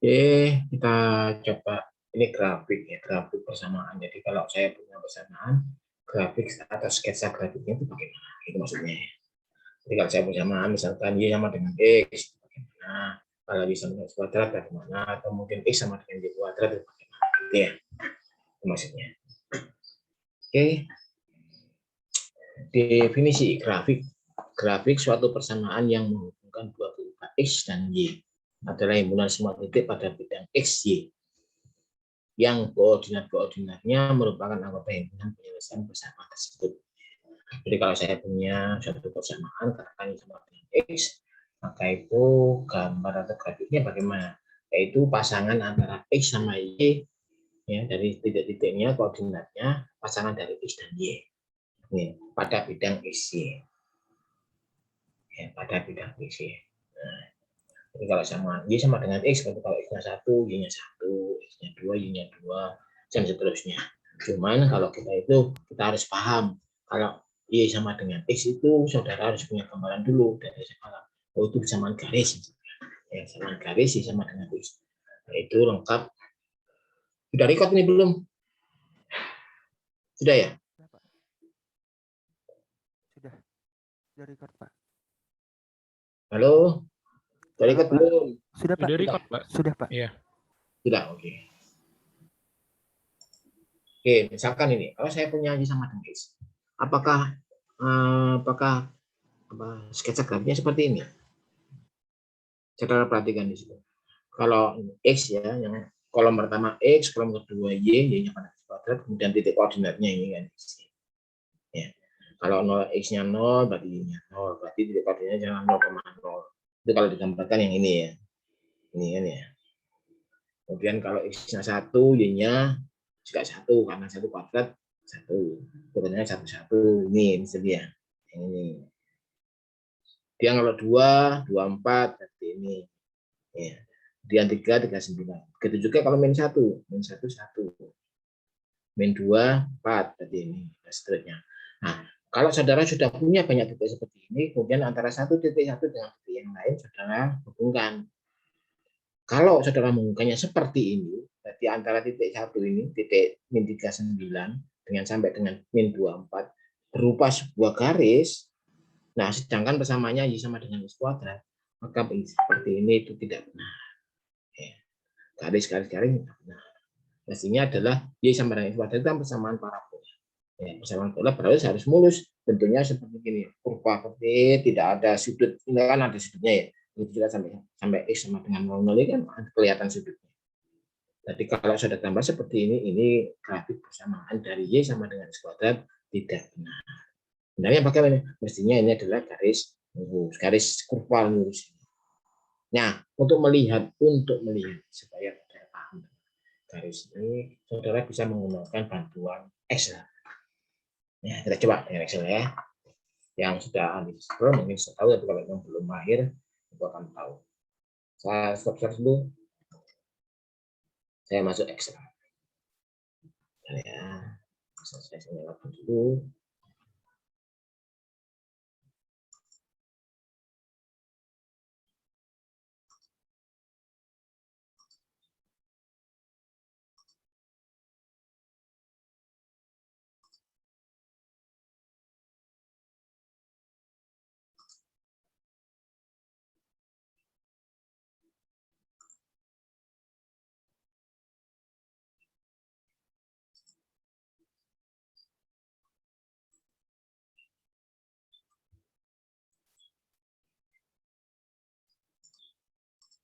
Oke, kita coba ini grafik ya, grafik persamaan. Jadi kalau saya punya persamaan, grafik atau sketsa grafiknya itu bagaimana? Itu maksudnya. Jadi kalau saya punya persamaan, misalkan Y sama dengan X, bagaimana? Kalau Y sama dengan X kuadrat, bagaimana? Atau mungkin X sama dengan Y kuadrat, bagaimana? Gitu ya, itu maksudnya. Oke, definisi grafik. Grafik suatu persamaan yang menghubungkan dua variabel X dan Y adalah himpunan semua titik pada bidang X, Y yang koordinat-koordinatnya merupakan anggota himpunan penyelesaian persamaan tersebut. Jadi kalau saya punya suatu persamaan katakan sama dengan X, maka itu gambar atau grafiknya bagaimana? Yaitu pasangan antara X sama Y, ya, dari titik-titiknya koordinatnya pasangan dari X dan Y, ini, pada bidang X, Y, ya, pada bidang X, Y. Nah, jadi kalau sama Y sama dengan X, kalau X-nya 1, Y-nya 1, X-nya 2, Y-nya 2, dan seterusnya. Cuman kalau kita harus paham, kalau Y sama dengan X itu saudara harus punya gambaran dulu dari sekarang. Oh, itu samaan garis. Ya, samaan garis Y sama dengan X. Nah, itu lengkap. Sudah record ini belum? Sudah ya? Sudah, Pak. Sudah record, Pak. Halo? Sudah Halo, record Pak. belum? Sudah, Pak. Sudah record, Pak. Sudah, Pak. Iya. Sudah, oke. Oke, misalkan ini, kalau saya punya Y sama dengan X, apakah apakah sketsa grafiknya seperti ini? Saudara perhatikan di situ. Kalau X ya, yang kolom pertama X, kolom kedua Y, Y-nya pada kuadrat, kemudian titik koordinatnya ini kan. Ya. Kalau 0 X-nya 0, berarti Y-nya 0, berarti titik koordinatnya jangan 0,0. Itu kalau digambarkan yang ini ya. Ini kan ya. Kemudian kalau X-nya 1, Y-nya juga 1, karena 1 kuadrat, 1. Koordinatnya 1, 1. Ini dia. Yang ini. Dia kalau 2, 24, berarti ini. Ya. Kemudian 3, 39. Begitu juga kalau min 1, min 1, 1. Min 2, 4, berarti ini. Dan seterusnya. Nah, kalau saudara sudah punya banyak titik seperti ini, kemudian antara satu titik satu dengan titik yang lain, saudara hubungkan. Kalau saudara menghubungkannya seperti ini, berarti antara titik satu ini, titik min 39, dengan sampai dengan min 24, berupa sebuah garis. Nah, sedangkan persamaannya Y sama dengan X kuadrat, maka seperti ini itu tidak benar. Ya. Garis-garis tidak benar. Pastinya adalah Y sama dengan X kuadrat itu persamaan parabola. Ya, persamaan parabola berarti harus mulus. Bentuknya seperti ini, kurva seperti tidak ada sudut. Ini kan ada sudutnya ya. Itu juga sampai X sama dengan 0 ini kan kelihatan sudutnya. Jadi kalau sudah tambah seperti ini grafik persamaan dari Y sama dengan X kuadrat tidak benar. Benarnya bagaimana? Mestinya ini adalah garis lurus, garis kurva lurus. Nah, untuk melihat supaya saudara paham garis ini, saudara bisa menggunakan bantuan Excel. Ya, kita coba dengan Excel ya. Yang sudah ahli Excel mungkin sudah tahu, tapi kalau yang belum mahir, itu akan tahu. Saya stop share dulu. Saya masuk Excel. Ya, saya nyalakan dulu.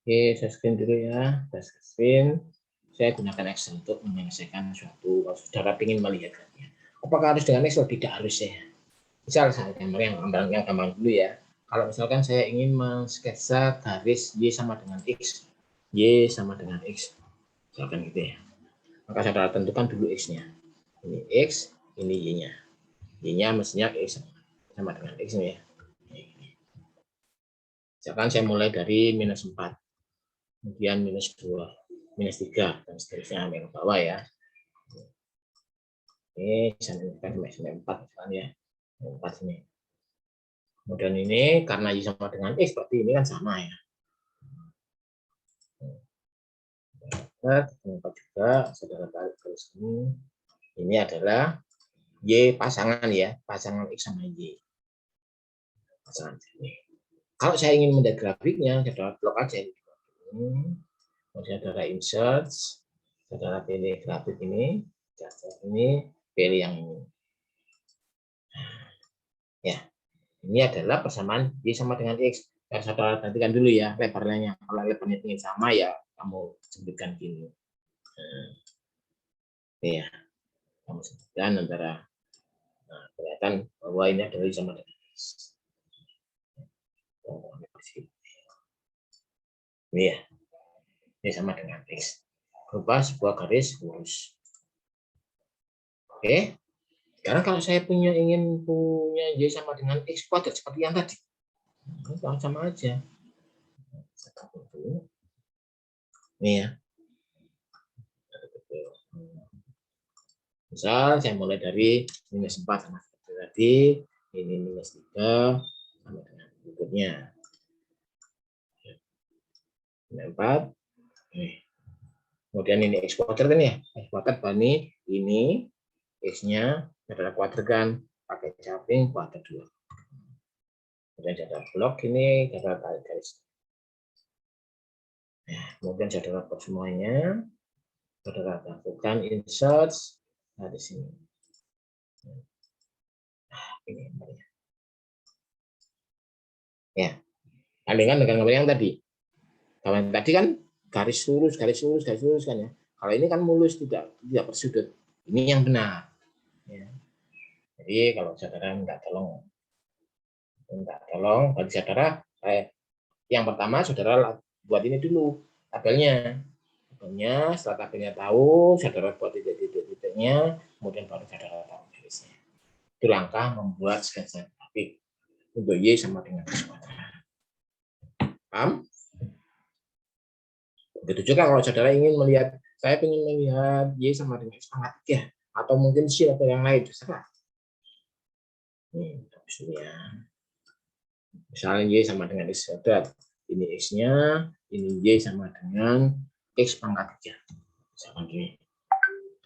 Oke, saya screen dulu ya. Saya screen. Saya gunakan Excel untuk menyelesaikan suatu. Kalau saudara ingin melihatnya, apakah harus dengan Excel? Tidak harus ya. Misal saya yang gampang dulu ya. Kalau misalkan saya ingin mensketsa garis Y sama dengan X, Y sama dengan X, misalkan gitu ya. Maka saudara tentukan dulu X-nya. Ini X, ini Y-nya. Y-nya mestinya X sama dengan X ya. Misalkan saya mulai dari minus 4. Kemudian minus 2, minus 3, dan seterusnya yang bawah ya. Ini sampai 4 misalnya ya. 4 ini. Kemudian ini karena Y sama dengan X, berarti ini kan sama ya. Tempat juga saudara tarik garis ini. Ini adalah Y pasangan ya, pasangan X sama Y. Pasangan ini. Kalau saya ingin melihat grafiknya, saudara blok aja. Kemudian saudara insert, saudara pilih grafik ini, pilih yang ini. Ya, ini adalah persamaan Y sama dengan X. Dan saudara perhatikan dulu ya lebarnya. Kalau lebarnya ingin sama ya kamu sebutkan gini. Ini ya, kamu sebutkan antara. Nah, kelihatan bahwa ini adalah Y sama dengan X. Ini ya, ini sama dengan X. Berupa sebuah garis lurus. Oke. Sekarang kalau saya ingin punya Y sama dengan X kuadrat seperti yang tadi. Sama aja. Ini ya. Misal saya mulai dari minus 4 sama seperti tadi. Ini minus 3 sama dengan berikutnya. Minus 4. Kemudian ini X kuadrat kan ya. X kuadrat ini X-nya adalah kuadrat pakai caping kuadrat 2. Kemudian ada blok ini, saudara tarik garis. Nah, kemudian saudara blok semuanya, saudara lakukan insert, nah di sini. Nah, ini gambarnya. Ya, bandingkan dengan gambar yang tadi. Kalau yang tadi kan garis lurus kan ya. Kalau ini kan mulus tidak bersudut. Ini yang benar. Ya. Jadi kalau saudara minta tolong bagi saudara, yang pertama saudara buat ini dulu tabelnya. Setelah tabelnya tahu, saudara buat titik-titiknya, kemudian baru saudara tahu garisnya. Itu langkah membuat sketsa grafik untuk Y sama dengan X kuadrat. Paham? Begitu juga kalau saudara ingin melihat, saya ingin melihat Y sama dengan X pangkat 3, atau mungkin C atau yang lain, terserah. Ini ya. Misalnya Y sama dengan X kuadrat, ini X-nya, ini Y sama dengan X pangkat 3. Misalkan gini.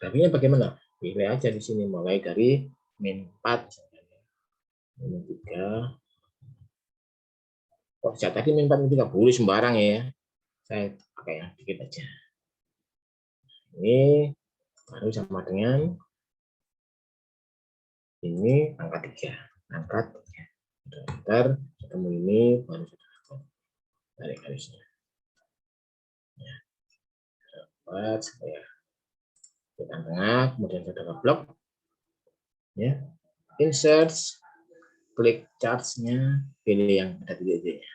Grafiknya bagaimana? Pilih aja di sini, mulai dari min 4. Min 3. Kok saya tadi min 4, min 3, boleh sembarang ya. Saya pakai yang dikit aja. Ini baru sama dengan ini angka 3. Angka 3. Ntar ketemu ini baru tarik garisnya. Ya. Dapat supaya di tengah, kemudian saudara blok. Ya. Insert, klik charge-nya, pilih yang ada titik-titiknya.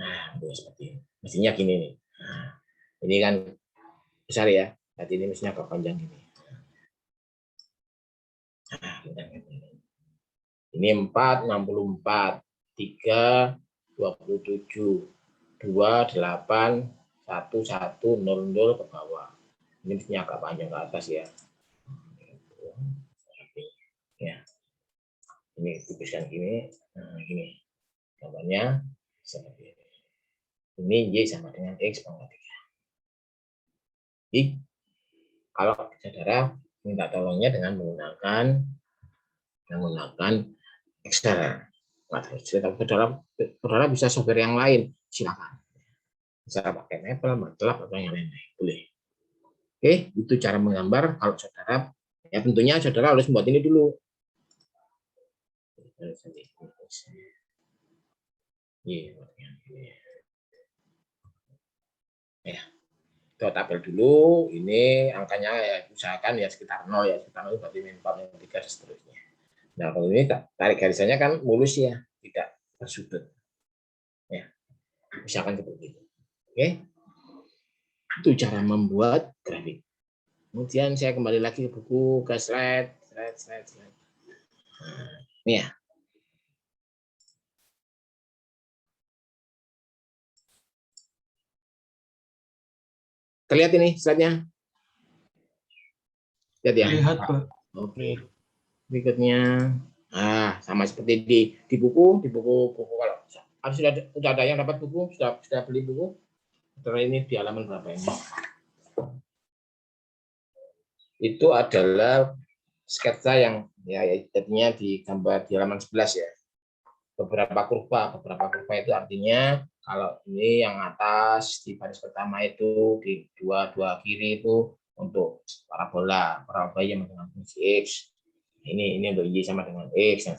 Nah, seperti ini. Mestinya gini nih. Nah, ini kan besar ya. Tadi ini mestinya agak panjang ini. Nah, ini 4, 64, 3, 27, 2, 8, 1, 1, 0, 0 ke bawah. Ini mestinya agak panjang ke atas ya. Ya. Ini tuliskan gini. Nah, gini. Gambarnya seperti ini. Ini Y sama dengan X pangkat 3. Jadi, kalau saudara minta tolongnya dengan menggunakan Excel. Saudara bisa software yang lain, silakan. Bisa pakai Maple, MATLAB atau yang lain, boleh. Oke, itu cara menggambar. Kalau saudara, ya tentunya saudara harus membuat ini dulu. Ya, ke tabel dulu. Ini angkanya ya usahakan ya sekitar 0 ya, sekitar 0 berarti min 4, min 3 dan seterusnya. Nah, kalau ini tarik garisnya kan mulus ya, tidak bersudut. Ya, misalkan seperti itu. Oke, itu cara membuat grafik. Kemudian saya kembali lagi ke buku, ke slide. Nah, ini ya. Terlihat ini slide-nya? Lihat ya? Lihat, Pak. Oke. Berikutnya, sama seperti di buku kalau sudah ada yang dapat buku, sudah beli buku. Setelah ini di halaman berapa ini? itu adalah sketsa yang ya jadinya di gambar di halaman 11 ya. Beberapa kurva itu artinya kalau ini yang atas di baris pertama itu di dua kiri itu untuk parabola yang dengan fungsi x. Ini untuk y sama dengan x,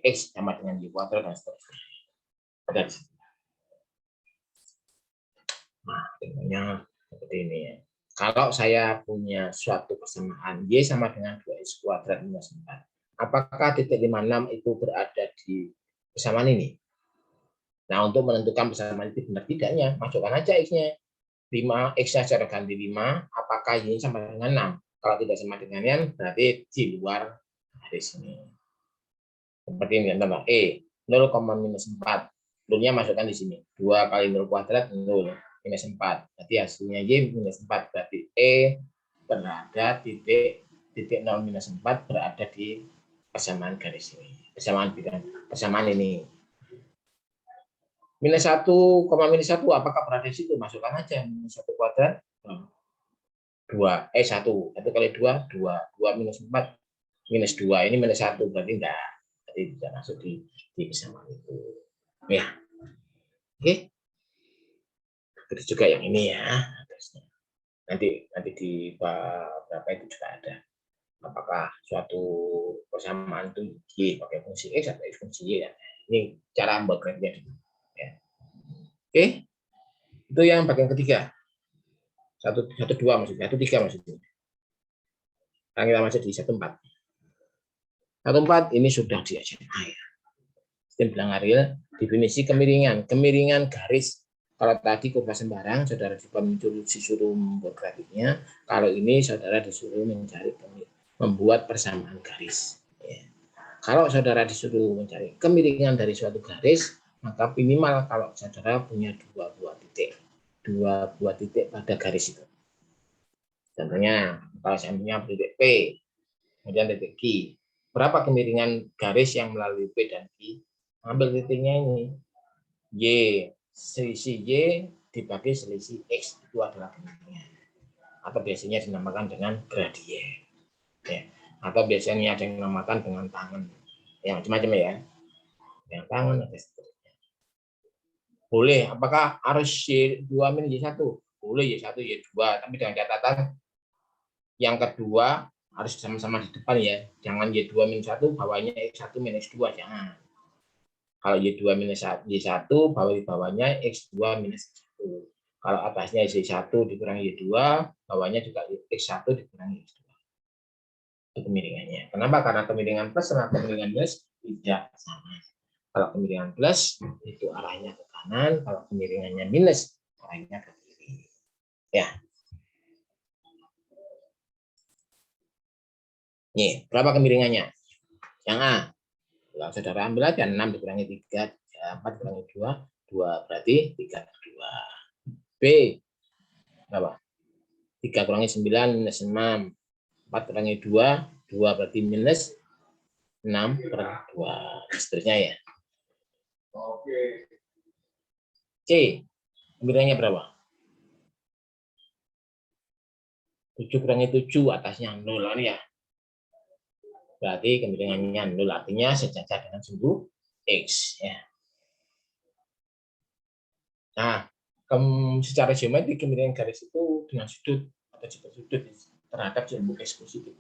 x sama dengan y kuadrat dan seterusnya. Nah, contohnya seperti ini ya. Kalau saya punya suatu persamaan y sama dengan 2x kuadrat minus 4, apakah titik 56 itu berada di persamaan ini? Nah, untuk menentukan persamaan itu benar tidaknya, masukkan aja x-nya. 5, x-nya secara ganti 5, apakah y sama dengan 6? Kalau tidak sama dengan yang, berarti di luar garis ini. Seperti ini, contoh E, 0, minus 4. Nolnya masukkan di sini. 2 kali 0 kuadrat, 0. Minus 4. Berarti hasilnya Y minus 4. Berarti E berada titik 0 minus 4 berada di persamaan garis ini. Persamaan ini. Minus 1, minus 1 apakah berada di situ? Masukkan aja. Minus 1 kuadrat. 2. 1. 1 kali 2, 2. 2 minus 4. Minus 2. Ini minus 1. Berarti enggak. Berarti tidak masuk di persamaan itu. Ya. Oke. Terus juga yang ini ya. Nanti di berapa itu juga ada. Apakah suatu persamaan itu y pakai fungsi x atau x fungsi y ya. Ini cara membuat grafnya dulu. Ya. Oke. Itu yang bagian ketiga. 1, 2 maksudnya. 1, 3 maksudnya. Sekarang kita masuk di 1, 4. 1, 4 ini sudah di SMA ya. Sistem bilang Ariel, definisi kemiringan. Kemiringan garis. Kalau tadi kurva sembarang, saudara disuruh membuat grafiknya. Kalau ini saudara disuruh membuat persamaan garis. Ya. Kalau saudara disuruh mencari kemiringan dari suatu garis, maka minimal kalau saudara punya dua buah titik pada garis itu. Contohnya, kalau saya punya titik P, kemudian titik Q. Berapa kemiringan garis yang melalui P dan Q? Ambil titiknya ini. Y, selisih Y dibagi selisih X itu adalah kemiringan. Atau biasanya dinamakan dengan gradien. Ya. Atau biasanya ada yang dinamakan dengan tangan. Yang macam-macam ya. Yang tangan ada seterusnya. Boleh, apakah harus Y2 minus Y1? Boleh Y1, Y2, tapi dengan catatan yang kedua harus sama-sama di depan ya. Jangan Y2 minus 1, bawahnya X1 minus 2, jangan. Kalau Y2 minus Y1, bawahnya X2 minus 1. Kalau atasnya Y1 dikurangi Y2, bawahnya juga X1 dikurangi X2. Itu kemiringannya. Kenapa? Karena kemiringan plus sama kemiringan minus tidak sama. Kalau kemiringan plus, itu arahnya ke kanan. Kalau kemiringannya minus, arahnya ke kiri. Ya. Nih, berapa kemiringannya? Yang A. Kalau saudara ambil aja 6 dikurangi 3, 4 dikurangi 2, 2 berarti 3 per 2. B. Berapa? 3 kurangi 9 minus 6. 4 kurangi 2, 2 berarti minus 6 per 2. Seterusnya ya. Oke. C. Kemiringannya berapa? 7 kurangi 7, atasnya 0 ya. Berarti kemiringannya 0, artinya sejajar dengan sumbu X. Ya. Nah, secara geometri kemiringan garis itu dengan sudut atau sudut terhadap sumbu X positif.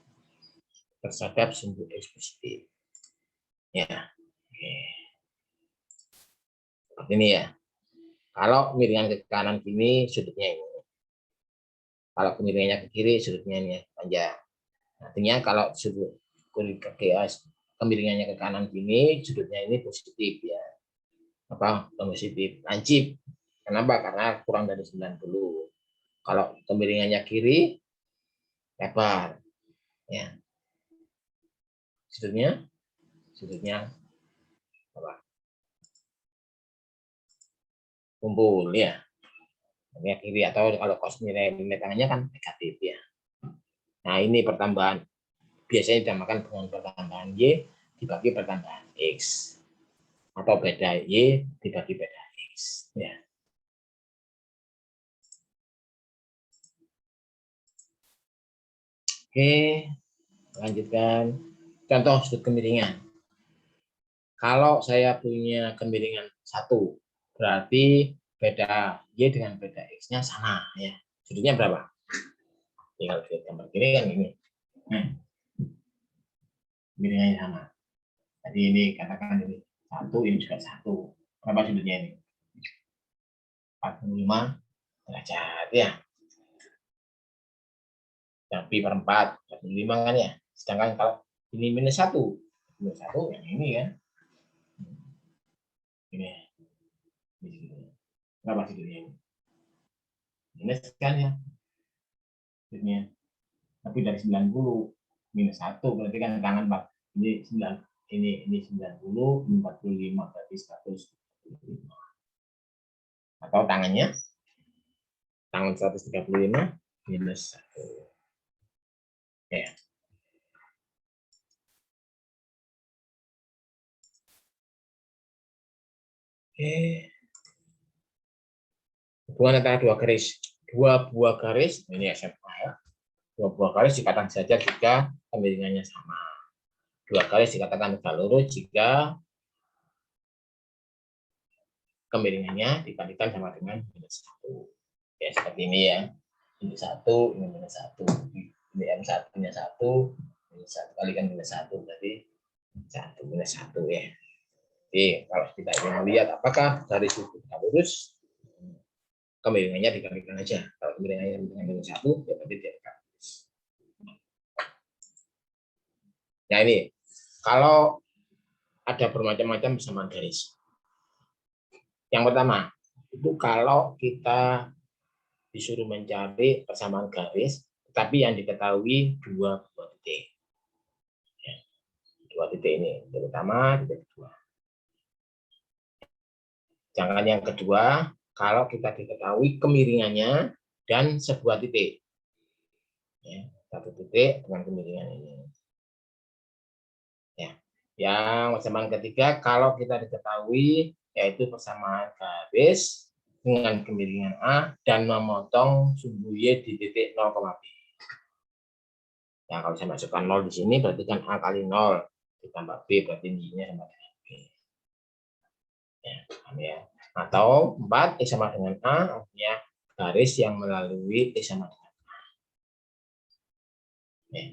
Terhadap sumbu X positif. Ya. Oke. Seperti ini ya. Kalau kemiringan ke kanan kini sudutnya ini. Kalau kemiringannya ke kiri sudutnya ini panjang. Artinya kalau sudut kemiringannya ke kanan kini sudutnya ini positif ya. Apa? Positif. Lancip. Kenapa? Karena kurang dari 90. Kalau kemiringannya kiri lebar. Ya. Sudutnya apa? Kumpul ya. Kiri atau kalau cos nilai tangannya kan negatif ya. Nah, ini pertambahan biasanya dinamakan dengan pertambahan Y dibagi pertambahan X atau beda Y dibagi beda X ya. Oke. Oke, lanjutkan. Contoh sudut kemiringan. Kalau saya punya kemiringan 1, berarti beda Y dengan beda X-nya sama. Ya. Sudutnya berapa? Tinggal lihat gambar kiri kan ini. Kemiringannya sama. Jadi ini katakan ini 1, ini juga 1. Berapa sudutnya ini? 45 derajat ya. Tapi per 4, 45 kan ya. Sedangkan kalau ini minus 1 yang ini kan. Ini. Berapa sudutnya ini? Minus kan ya. Sudutnya. Tapi dari 90 minus 1 berarti kan tangan 4. Ini 9, ini 90, 45 berarti 135. Atau tangan 135 minus 1. Ya. Oke. Hubungan antara dua garis. Dua buah garis, ini SMA ya. Dua buah garis dikatakan saja jika kemiringannya sama. Dua garis dikatakan tegak lurus jika kemiringannya dikalikan sama dengan minus 1. Ya, seperti ini ya. Ini 1, ini minus 1. Ini M1-nya 1, minus 1 kalikan minus 1 berarti 1 minus 1 ya. Jadi kalau kita ingin melihat apakah garis itu tegak lurus, kemiringannya dikalikan aja. Kalau kemiringannya dengan minus 1, ya berarti dia tegak lurus. Nah ini, kalau ada bermacam-macam persamaan garis. Yang pertama, itu kalau kita disuruh mencari persamaan garis, tetapi yang diketahui dua buah titik. Ya, dua titik ini, titik pertama, titik kedua. Jangan yang kedua, kalau kita diketahui kemiringannya dan sebuah titik. Ya, satu titik dengan kemiringan ini. Ya. Yang persamaan ketiga, kalau kita diketahui yaitu persamaan garis dengan kemiringan A dan memotong sumbu Y di titik 0, B. Ya, kalau saya masukkan 0 di sini berarti kan A kali 0 ditambah B berarti Y-nya sama dengan B. Ya. Atau 4 X sama dengan A artinya garis yang melalui X sama dengan A. Ya.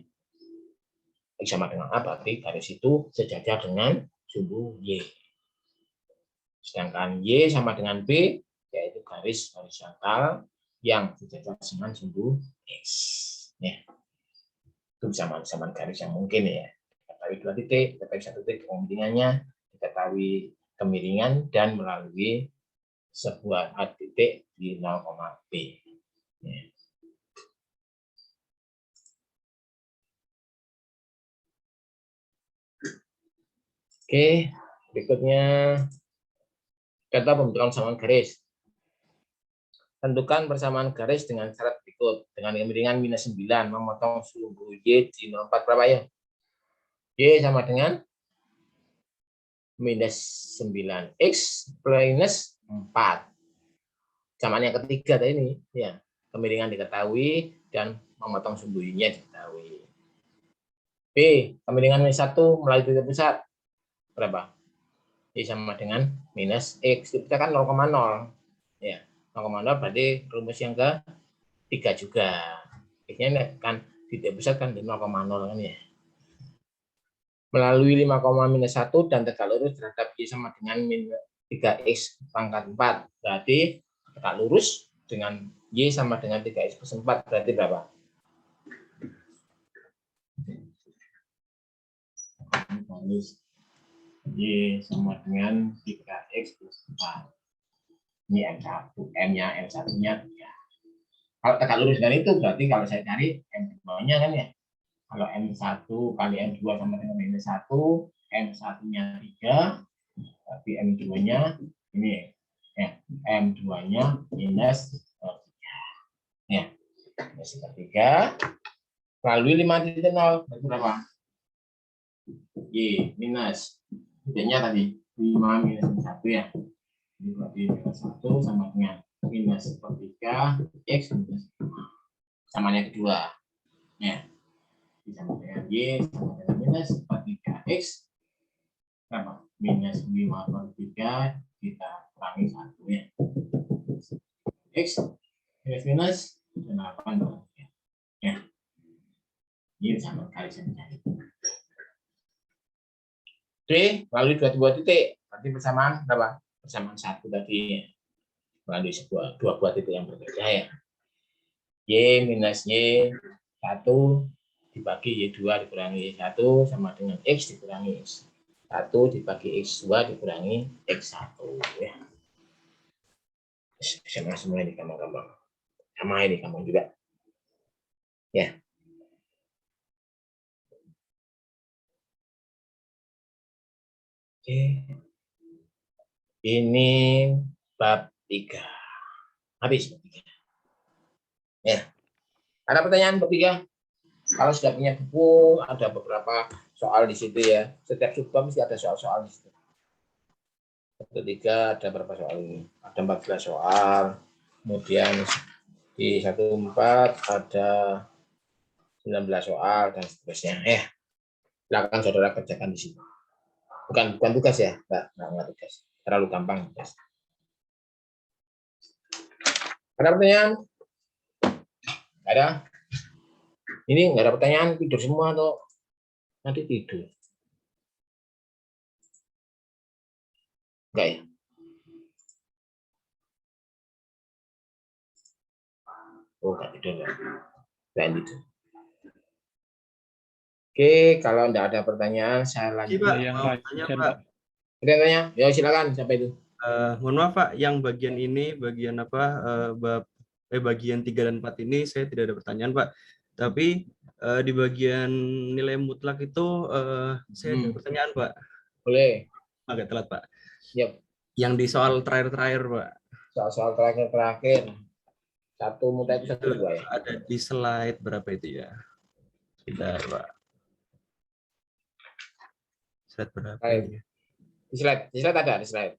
X sama dengan A berarti garis itu sejajar dengan sumbu Y. Sedangkan Y sama dengan B, yaitu garis horizontal yang sejajar dengan sumbu X. Ya. Itu sama garis yang mungkin ya. Diketahui dua titik, diketahui satu titik kemiringannya, diketahui kemiringan dan melalui sebuah titik di 0, B. Ya. Oke, berikutnya contoh pembentukan persamaan garis. Tentukan persamaan garis dengan syarat berikut. Dengan kemiringan minus 9, memotong sumbu Y di 0,4 berapa ya? Y sama dengan minus 9. X plus 4. Sama yang ketiga tadi ini. Ya, kemiringan diketahui dan memotong sumbu Y-nya diketahui. B, kemiringan minus 1 melalui titik pusat. Berapa? Y sama dengan minus X. Kita kan 0,0. Ya, 0,0 berarti rumus yang ke-3 juga. X-nya kan titik pusat kan di 0,0 kan ya. Melalui 5, minus 1 dan tegak lurus terhadap Y sama dengan 3X pangkat 4. Berarti tegak lurus dengan Y sama dengan 3X plus 4 berarti berapa? Y sama dengan 3X plus 4. Ini M1, M-nya, M1-nya 3. Kalau tegak lurus dengan itu berarti kalau saya cari M2-nya kan ya. Kalau M1 kali M2 sama dengan minus 1, M1-nya 3, tapi M2-nya ini ya, M2-nya minus 3. Ya, minus 3. Lalu 5,0 berarti berapa? Y minus titiknya tadi 5 minus 1 ya. Jadi berarti minus 1 sama dengan minus 3 X minus 5. Samanya kedua. Ya. Sama dengan Y sama dengan minus 43X apa? Minus 5 per 3 kita kurangi 1 ya. X minus 8 per 3 ya. Ini sama kali saja. D melalui dua titik berarti persamaan berapa? Persamaan 1 tadi ya. Melalui dua buah titik yang berbeda ya. Y minus Y 1 dibagi Y2 dikurangi Y1 sama dengan X dikurangi X1 dibagi X2 dikurangi X1 ya. Sama semua ini gampang-gampang. Sama ini kamu juga. Ya. Oke. Ini bab 3. Habis bab 3. Ya. Ada pertanyaan bab 3? Kalau sudah punya buku, ada beberapa soal di situ ya. Setiap subbab mesti ada soal-soal di situ. Ketiga ada berapa soal ini? Ada 14 soal. Kemudian di 14 ada 19 soal dan seterusnya. Silakan saudara kerjakan di situ. Bukan tugas ya, enggak tugas. Terlalu gampang tugas. Ada pertanyaan? Enggak ada? Ini enggak ada pertanyaan, tidur semua atau nanti tidur? Enggak ya? Oh, enggak tidur ya. Lanjut. Oke, kalau enggak ada pertanyaan, saya lanjut. Pak, mau tanya, Pak. Ada yang tanya? Ya, silakan sampai itu. Mohon maaf, Pak, yang bagian ini, bagian apa, bagian 3 dan 4 ini saya tidak ada pertanyaan, Pak. Tapi di bagian nilai mutlak itu saya ada pertanyaan, Pak. Boleh. Agak telat, Pak. Yep. Yang di soal terakhir, Pak. Soal terakhir. Satu mudah itu satu dua ya. Ada di slide berapa itu ya? Sebentar, Pak. Slide berapa ini? Di slide ada, di slide.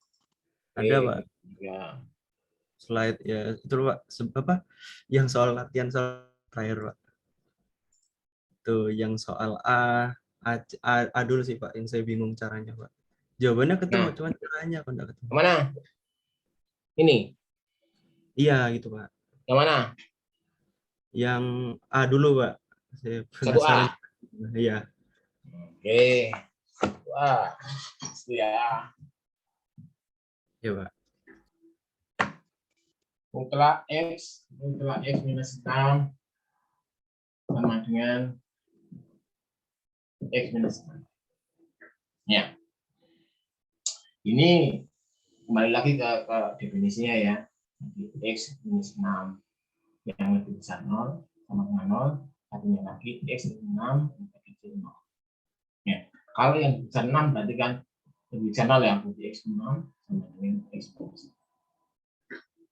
Ada, Pak. Ya. Slide ya itu Pak, apa yang soal latihan soal terakhir, Pak. Tuh yang soal A dulu sih, Pak, yang saya bingung caranya, Pak. Jawabannya ketemu, cuma caranya kok enggak ketemu. Mana? Ini. Iya gitu, Pak. Yang mana? Yang A dulu, Pak. Saya penasaran. Iya. Oke. Wah. Ya. Iya, Pak. Mutlak X minus 6 sama dengan X minus 6. Ya. Ini kembali lagi ke definisinya ya. X minus 6 yang lebih besar 0 sama dengan 0. Satunya lagi X minus 6 lebih 0. Ya. Kalau yang besar 6 berarti kan lebih besar 0 ya. Berarti X 6 sama dengan X minus 6.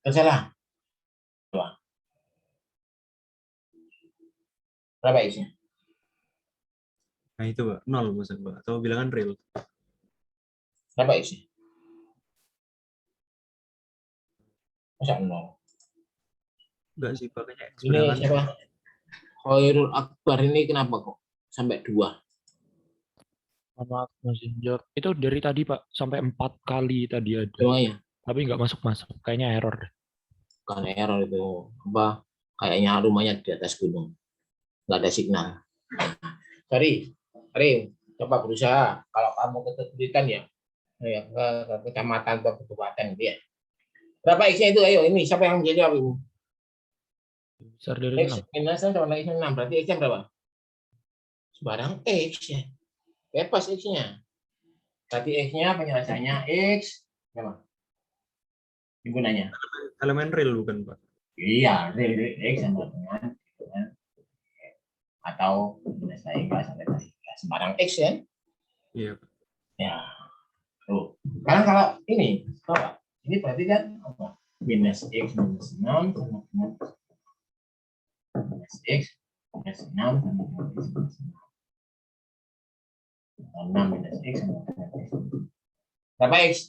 Terserah. Berapa X-nya? Nah itu, Pak, 0 maksud, Pak. Atau bilangan real. Berapa X-nya? Masa 0? Enggak sih, Pak, kayaknya X Ini bilangan. siapa? Khairul Akbar ini kenapa kok sampai 2? Maaf, Mas Injor. Itu dari tadi, Pak, sampai 4 kali tadi ada. Semuanya? Tapi nggak masuk-masuk. Kayaknya error. Bukan error itu. Apa? Kayaknya rumahnya di atas gunung. Nggak ada signal. Sorry, coba berusaha. Kalau kamu kesulitan ya ke kecamatan atau kabupaten gitu ya. Berapa X-nya itu? Ayo, ini siapa yang menjawab ini? Besar dari X 6. minus sama X 6. Berarti X-nya berapa? Sembarang X ya. Bebas X-nya. Berarti X-nya penyelesaiannya X berapa? Ibu nanya. Elemen real bukan, Pak? Iya, X sama dengan atau minus enggak sampai tadi sembarang X ya. Iya. Ya. Tuh. Sekarang kalau ini, apa? Ini berarti kan apa? Minus X minus 6 sama dengan minus X minus 6 sama dengan X minus 6. 6 minus X sama dengan X. Berapa X?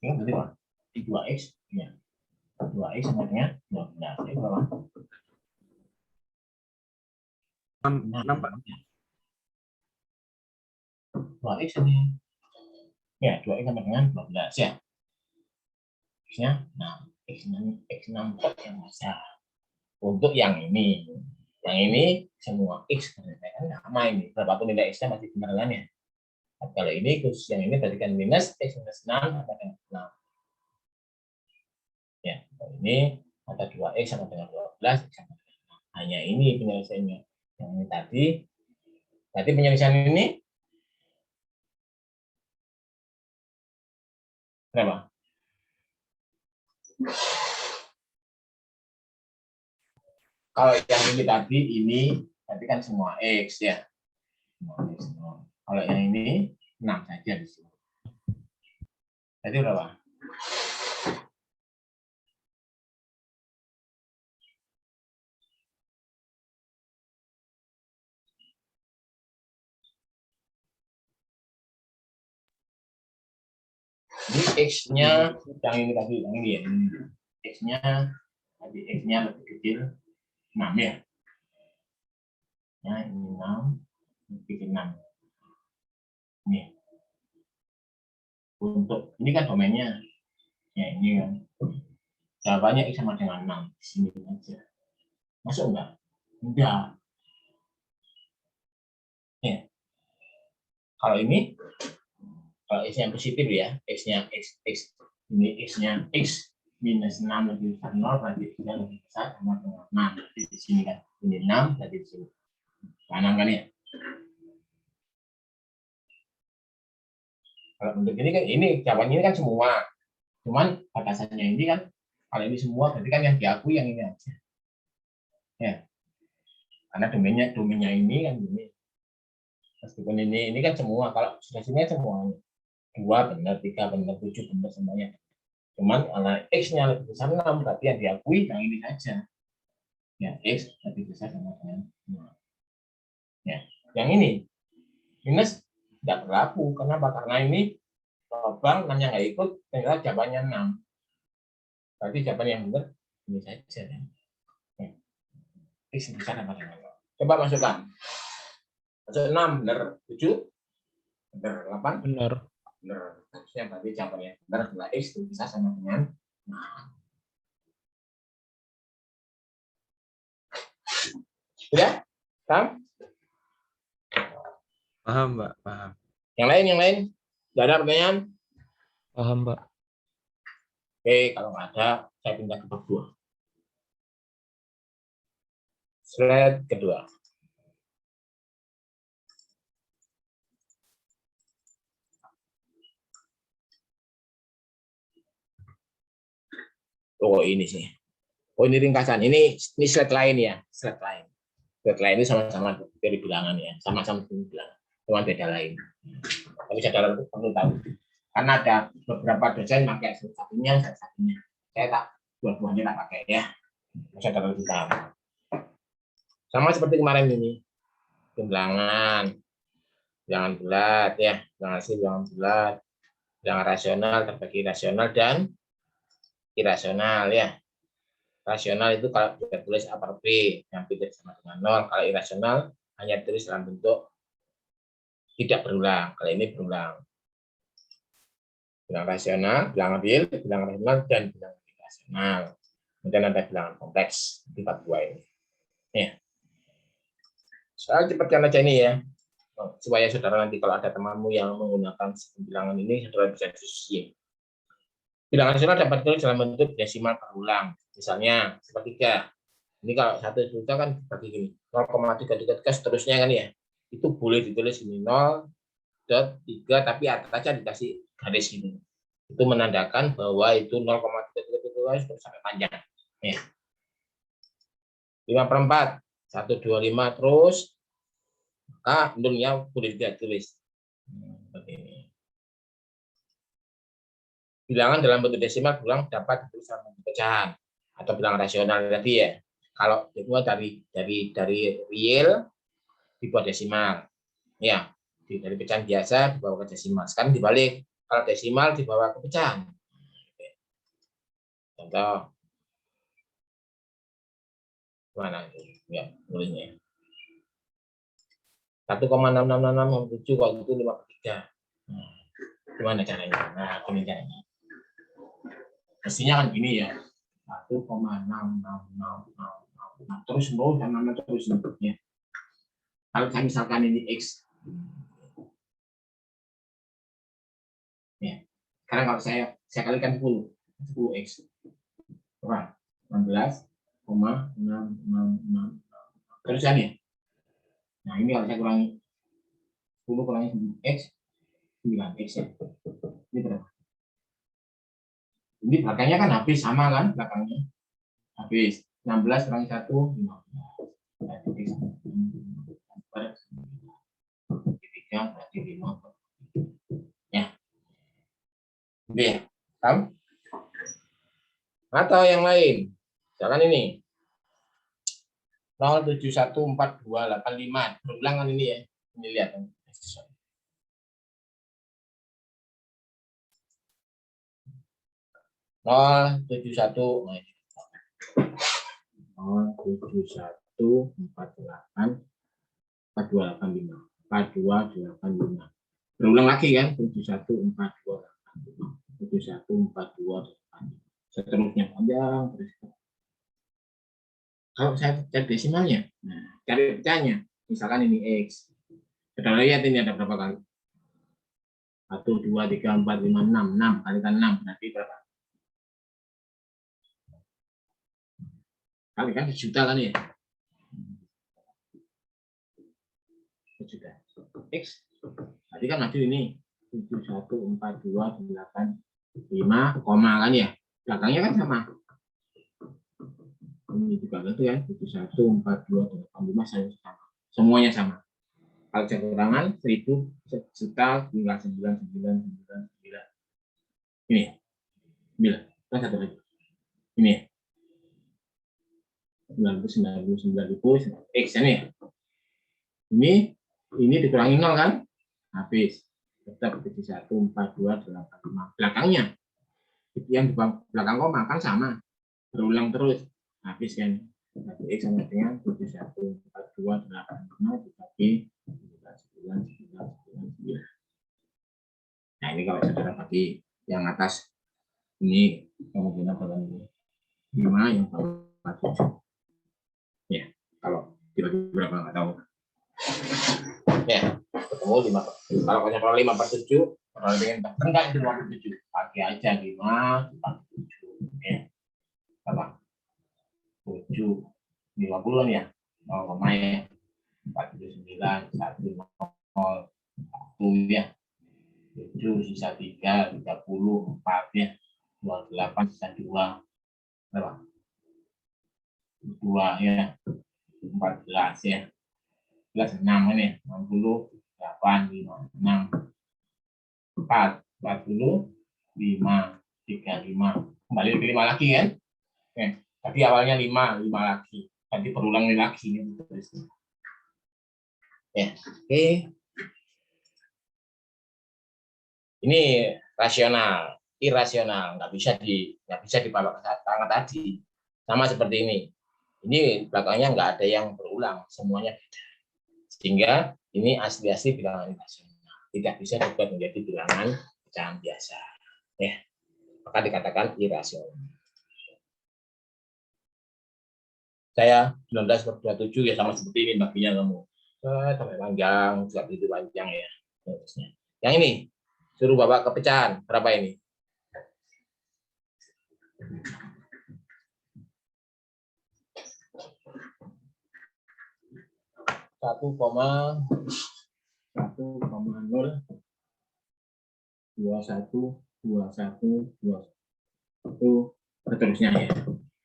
Ini berarti 2X. Ya. 2x sama dengan 12. Ini berapa? 6 Pak. 2x ini. Ya, 2x sama dengan 12 ya. X-nya 6. X6 yang besar. Untuk yang ini. Yang ini semua X. Kan sama ini. Berapapun nilai X-nya masih benar kan ya. Kalau ini khusus yang ini tadi kan minus X minus 6 sama dengan 6. Ya, ini ada 2x sama dengan 12 X sama dengan 6. Hanya ini penyelesaiannya. Yang ini tadi penyelesaian ini berapa? Kalau yang ini tadi kan semua X ya. Semua X. Kalau yang ini 6 saja di sini. Jadi berapa? Ini X-nya yang ini tadi, yang ini ya. X-nya tadi X-nya lebih kecil 6 ya. Ya, ini 6, lebih kecil 6. Ini. Untuk ini kan domainnya. Ya, ini kan. Jawabannya X sama dengan 6. Di sini aja. Masuk enggak? Enggak. Ya. Kalau ini kalau X-nya positif ya, X-nya X ini X-nya X minus 6 lebih besar 0, berarti X-nya lebih besar sama dengan 6. Jadi di sini kan, ini 6, jadi di sini. Kanan kan ya. Kalau untuk ini kan, ini jawabannya ini kan semua. Cuman batasannya ini kan, kalau ini semua, berarti kan yang diakui yang ini aja. Ya. Karena domainnya ini kan ini. Meskipun ini kan semua, kalau sudah sini semuanya. 2 benar, 3 benar, 7 benar semuanya. Cuman karena X-nya lebih besar 6, berarti yang diakui yang ini saja. Ya, X lebih besar sama dengan 6. Ya, yang ini minus tidak berlaku. Kenapa? Karena ini lubang 6-nya nggak ikut, tinggal jawabannya 6. Berarti jawaban yang benar ini saja. Ya. X besar sama dengan 6. Coba masukkan. Masuk 6, benar 7, benar 8, Benar. benar. Harusnya berarti jawabannya benar adalah X itu bisa sama dengan 6. Sudah? Paham? Paham, Mbak, paham. Yang lain? Tidak ada pertanyaan? Paham, Pak. Oke, kalau nggak ada, saya pindah ke bab 2. Slide kedua. Oh, ini sih. Oh, ini ringkasan. Ini slide lain ya. Slide lain. Slide lain itu sama-sama dari bilangan ya. Sama-sama dari bilangan. Cuma beda lain. Tapi saudara perlu tahu. Karena ada beberapa dosen pakai satunya. Saya tak, dua-duanya tak pakai ya. Saudara perlu tahu. Sama seperti kemarin ini. Bilangan bulat ya. Bilangan hasil, bilangan bulat. Bilangan rasional terbagi rasional dan irasional ya. Rasional itu kalau kita tulis A per B, yang B sama dengan 0. Kalau irasional hanya tulis dalam bentuk tidak berulang. Kalau ini berulang. Bilangan rasional, bilangan real, bilangan rasional, dan bilangan irasional. Kemudian ada bilangan kompleks di bab 2 ini. Ya. Soal cepatkan aja ini ya. Supaya saudara nanti kalau ada temanmu yang menggunakan bilangan ini, saudara bisa diskusi. Bilangan rasional dapat ditulis dalam bentuk desimal berulang. Misalnya sepertiga. Ini kalau 1 juta kan seperti gini. 0,333 seterusnya kan ya. Itu boleh ditulis ini 0.3 tapi atasnya dikasih garis gitu. Itu menandakan bahwa itu 0,333 sampai panjang. Ya. 5/4. 125 terus. Maka nolnya boleh tidak tulis. Seperti ini. Bilangan dalam bentuk desimal berulang dapat ditulis dalam bentuk pecahan atau bilangan rasional tadi ya. Kalau itu dari real dibuat desimal, ya dari pecahan biasa dibawa ke desimal. Sekarang dibalik, kalau desimal dibawa ke pecahan. Contoh Mana? Ya, nulisnya. 1,6667 kalau itu 5/3. Nah, gimana caranya? Nah, ini caranya. Mestinya kan gini ya. 1,6666. Nah, terus mau dan mana terus ya. Kalau saya misalkan ini X. Ya. Sekarang kalau saya kalikan 10X. Berapa? 16,666. Terusan ya. Nah, ini kalau saya kurangi 10 kurangi X, 9X ya. Ini berapa? Ini belakangnya kan habis, sama kan belakangnya? Habis. 16 kurangi 1, 15. Berarti X. 3 berarti 5. Ya. B. Tahu? Atau yang lain. Misalkan ini. 0714285. Berulang kan ini ya. Ini lihat. 071 4285. Berulang lagi kan? 714285. Seterusnya panjang terus. Kalau saya cari desimalnya, nah, cari pecahnya. Misalkan ini X. Saudara lihat ini ada berapa kali? 1, 2, 3, 4, 5, 6. 6 kalikan 6 berarti berapa? Kali kan 1 juta kan ya? 1 juta. X. Tadi kan maju ini 71428 koma kan ya? Belakangnya kan sama. Ini juga gitu ya, 71428 sama. Semuanya sama. Kalau kekurangan 1000 juta tinggal 9999. Ini. 9. Kan satu lagi. Ini. 99.000 X ini ya. Ini dikurangi 0 kan? Habis. Tetap 71428. Belakangnya. Yang di belakang koma kan sama. Berulang terus. Habis kan. Berarti X sama dengan 71428 dibagi 9999. Nah, ini kalau saudara bagi yang atas ini kemungkinan berapa ini? 5, yang bawah 7. Ya, kalau dibagi berapa nggak tahu. Ya, ketemu 5. Kalau punya 5/7, kalau pengen enggak itu 5/7. Pakai aja 5 dibagi 7. Ya. Apa? 7 50 ya. 0, ya. 49 1 0 1 ya. 7 sisa 3 30 4 ya. 28 sisa 2 berapa? 2 ya. 14 ya. 6 ini 60 8 5 6 4 40 5 35 kembali ke 5 lagi kan? Tadi awalnya 5 lagi. Tadi berulang lagi gitu. Ya, oke. Ini rasional, irasional, nggak bisa dibawa ke tengah tadi. Sama seperti ini. Ini belakangnya nggak ada yang berulang, semuanya beda. Sehingga ini asli-asli bilangan irasional. Tidak bisa dibuat menjadi bilangan pecahan biasa. Ya, maka dikatakan irasional. Saya 19/27 ya sama seperti ini baginya kamu. Sampai panjang, juga begitu panjang ya. Yang ini, suruh bawa ke pecahan. Berapa ini? Satu koma 0 21 21 21 seterusnya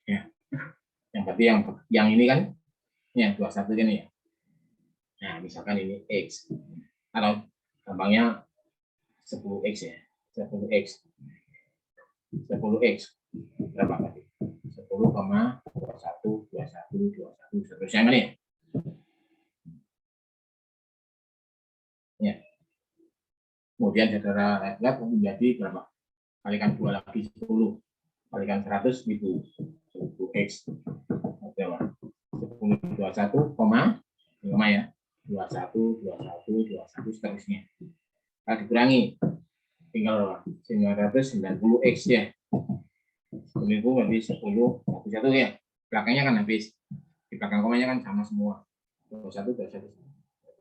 ya. Yang berarti yang ini kan yang 21 ini ya. Nah, misalkan ini X. Kalau gampangnya 10X ya. 10X. 10X. Berapa tadi? 10,21 21 21 seterusnya ini. Ya. Kemudian saudara lihat menjadi berapa? Kalikan 2 lagi 10. Kalikan 100 itu 10X. Berapa? 1021, ya. 21, 21, 21 seterusnya. Nah, dikurangi tinggal 990x ya. 1000 berarti 10, 21 ya. Belakangnya kan habis. Di belakang komanya kan sama semua. 21, 21.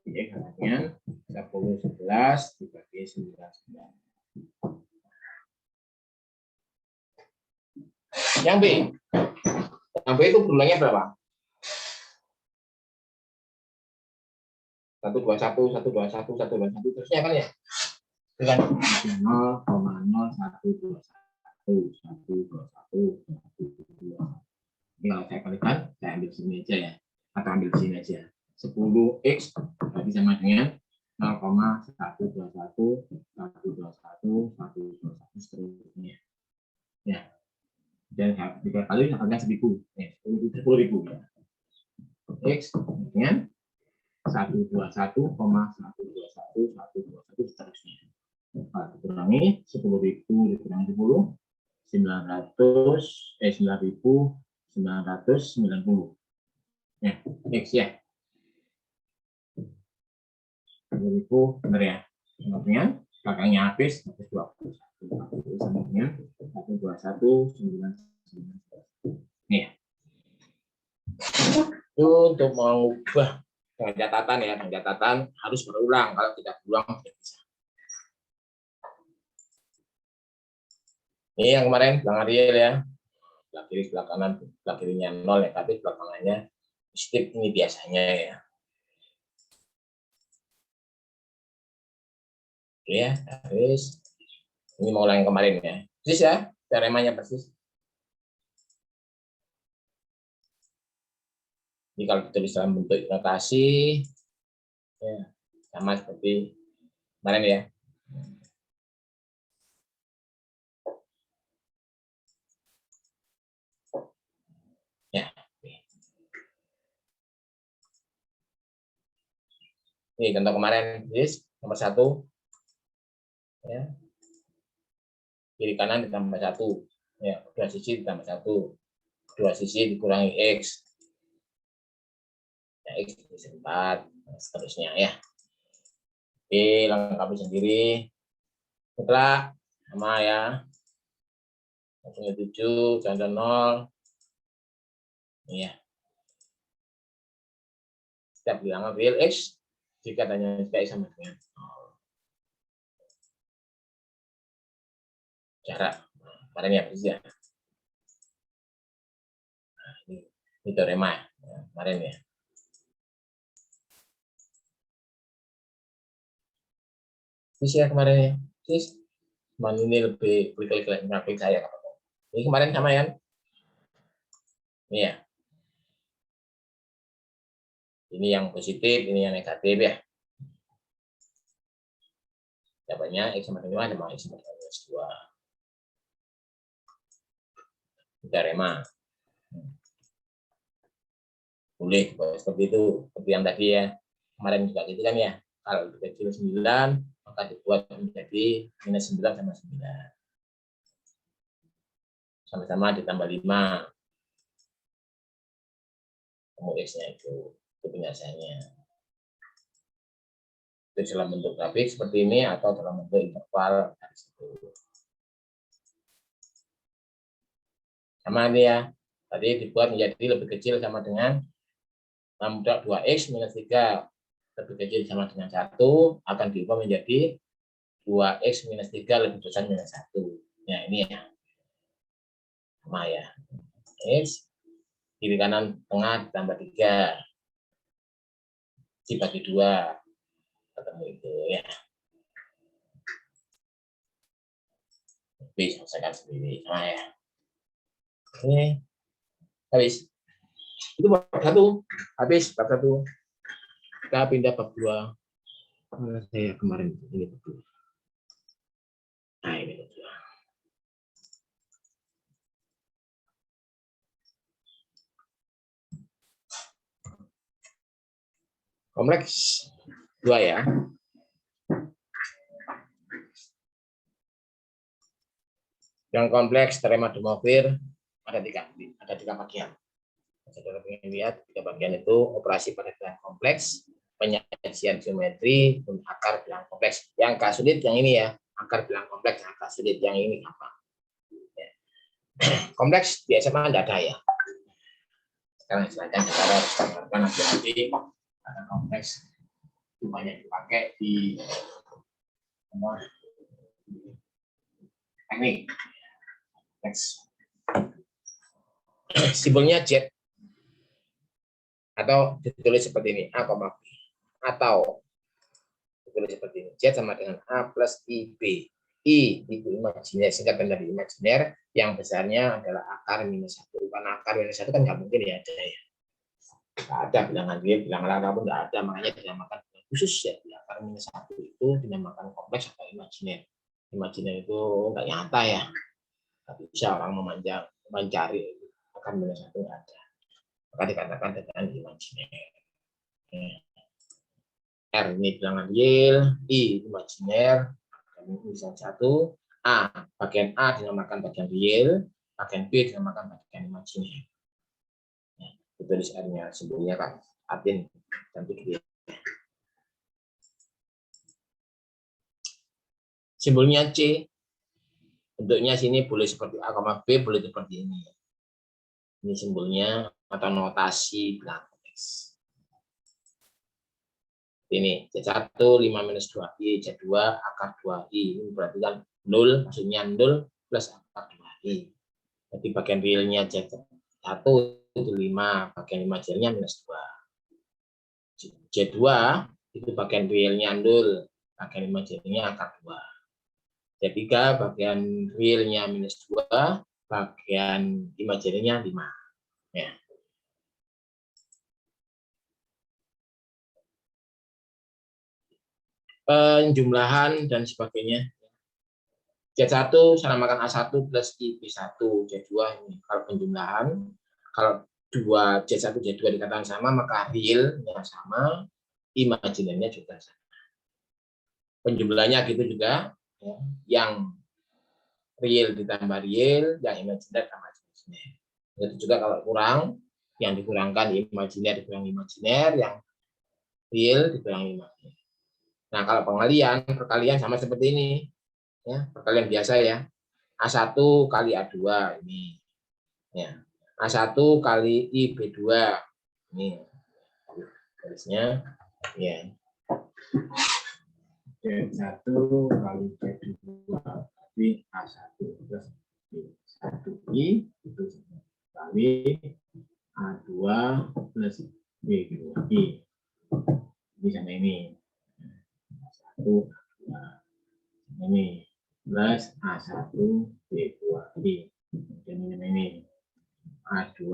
Jadi X artinya 10, 11 dibagi 9. Yang B. Yang B itu berulangnya berapa? 121, 121, 121 terusnya kan ya? Dengan 0,0121, 121, 121. Ini kalau saya kalikan, saya ambil sini aja ya, atau ambil sini aja. 10x berarti sama dengan 0,121, 121, 121 seterusnya. Ya. Dan 3 kali harga 1000. 10.000 ya. X dengan 121, 121, 121 seterusnya. Nah, dikurangi 10.000 dikurangi 10, 9.990. Ya, X ya. 10.000 benar ya. Artinya belakangnya habis 21. Sama dengan 121, 999. Nih. Itu untuk mengubah dengan catatan ya, dengan catatan harus berulang. Kalau tidak berulang tidak bisa. Ini yang kemarin Bang Ariel ya, sebelah kiri sebelah kanan, sebelah kirinya 0 ya, tapi sebelah kanannya positif ini biasanya ya. Oke ya, habis. Ini mau ulang yang kemarin ya. Persis ya, teoremanya persis. Jadi kalau ditulis dalam bentuk notasi, ya, sama seperti kemarin ya. Ya. Ini contoh kemarin, yes, nomor 1. Ya. Kiri kanan ditambah 1. Ya, kedua sisi ditambah 1. Kedua sisi dikurangi X. Ya, X bisa 4, seterusnya ya. Oke, lengkapi sendiri. Setelah sama ya. Langsung 7, contoh 0. Iya. Setiap bilangan real X jika tanya jika X sama dengan 0. Cara kemarin ya persis ya. Nah, ini teorema ya, kemarin ya. Persis ya kemarin ya. Persis. Cuman ini lebih klik grafik saya. Ini kemarin sama ya. Ini ya. Ini yang positif, ini yang negatif ya. Jawabannya X sama dengan 5 sama X sama dengan -2. Teorema. Boleh seperti itu, seperti yang tadi ya. Kemarin juga gitu kan ya. Kalau kecil 9, maka dibuat menjadi -9 sama 9. Sama-sama ditambah 5. Kamu X-nya itu penjelasannya. Itu dalam bentuk grafik seperti ini atau dalam bentuk interval dari situ. Sama ini ya. Tadi dibuat menjadi lebih kecil sama dengan 2x minus 3 lebih kecil sama dengan 1 akan diubah menjadi 2x minus 3 lebih besar minus 1. Ya, ini ya. Sama ya. X kiri kanan tengah ditambah 3 dibagi 2 ketemu itu ya. Bisa selesaikan sendiri. Nah ya. Oke. Habis. Itu bab 1. Habis bab 1. Kita pindah bab 2. Saya kemarin ini bab 2. Nah, ini bab 2. Kompleks 2 ya. Yang kompleks teorema De Moivre ada 3 bagian. Saudara ingin lihat 3 bagian itu operasi pada bilangan kompleks, penyajian geometri, dan akar bilangan kompleks. Yang agak sulit yang ini ya, akar bilangan kompleks yang agak sulit, yang ini apa? Ya. Kompleks di SMA tidak ada ya. Sekarang silakan saudara harus dengarkan nanti ada kompleks itu banyak dipakai di teknik. Next. Simbolnya Z atau ditulis seperti ini, A, B, atau ditulis seperti ini, Z sama dengan A plus IB. I itu imajiner, singkatan dari imajiner, yang besarnya adalah akar minus 1. Karena akar minus 1 kan nggak mungkin ya ada ya. Nggak ada bilangan real, bilangan apapun nggak ada, makanya dinamakan khusus ya. Akar minus 1 itu dinamakan kompleks atau imajiner. Imajiner itu nggak nyata ya. Nggak bisa orang mencari akar minus 1 nggak ada. Maka dikatakan dengan imajiner. R ini bilangan real, I imajiner, misal 1, A bagian A dinamakan bagian real, bagian B dinamakan bagian imajiner. Ya, ditulis R-nya, simbolnya kan Atin cantik dia. Simbolnya C, bentuknya sini boleh seperti A, B, boleh seperti ini. Ini simbolnya atau notasi bilangan kompleks. Ini Z1 5 minus 2i, Z2 akar 2i. Ini berarti kan 0, maksudnya 0 plus akar 2i. Jadi bagian realnya Z1 itu 5, bagian imajinernya minus 2. Z2 itu bagian realnya 0, bagian imajinernya akar 2. Z3 bagian realnya minus 2, bagian imajinernya 5. Ya. Penjumlahan dan sebagainya. Z1 saya namakan A1 plus IB1, Z2 ini. Kalau penjumlahan, kalau Z1, Z2 dikatakan sama, maka realnya sama, imajinernya juga sama. Penjumlahannya gitu juga, ya. Yang real ditambah real, yang imajiner tambah imajiner. Itu juga kalau kurang, yang dikurangkan imajiner dikurang imajiner, yang real dikurang imajiner. Nah, kalau perkalian sama seperti ini. Ya, perkalian biasa ya. A1 kali A2 ini. Ya. A1 kali IB2 ini. Garisnya ya. C1 kali C2 berarti A1 plus B1I itu kali A2 plus B2I. Ini sama ini. A1 ini plus A1 B2I. Kemudian ini A2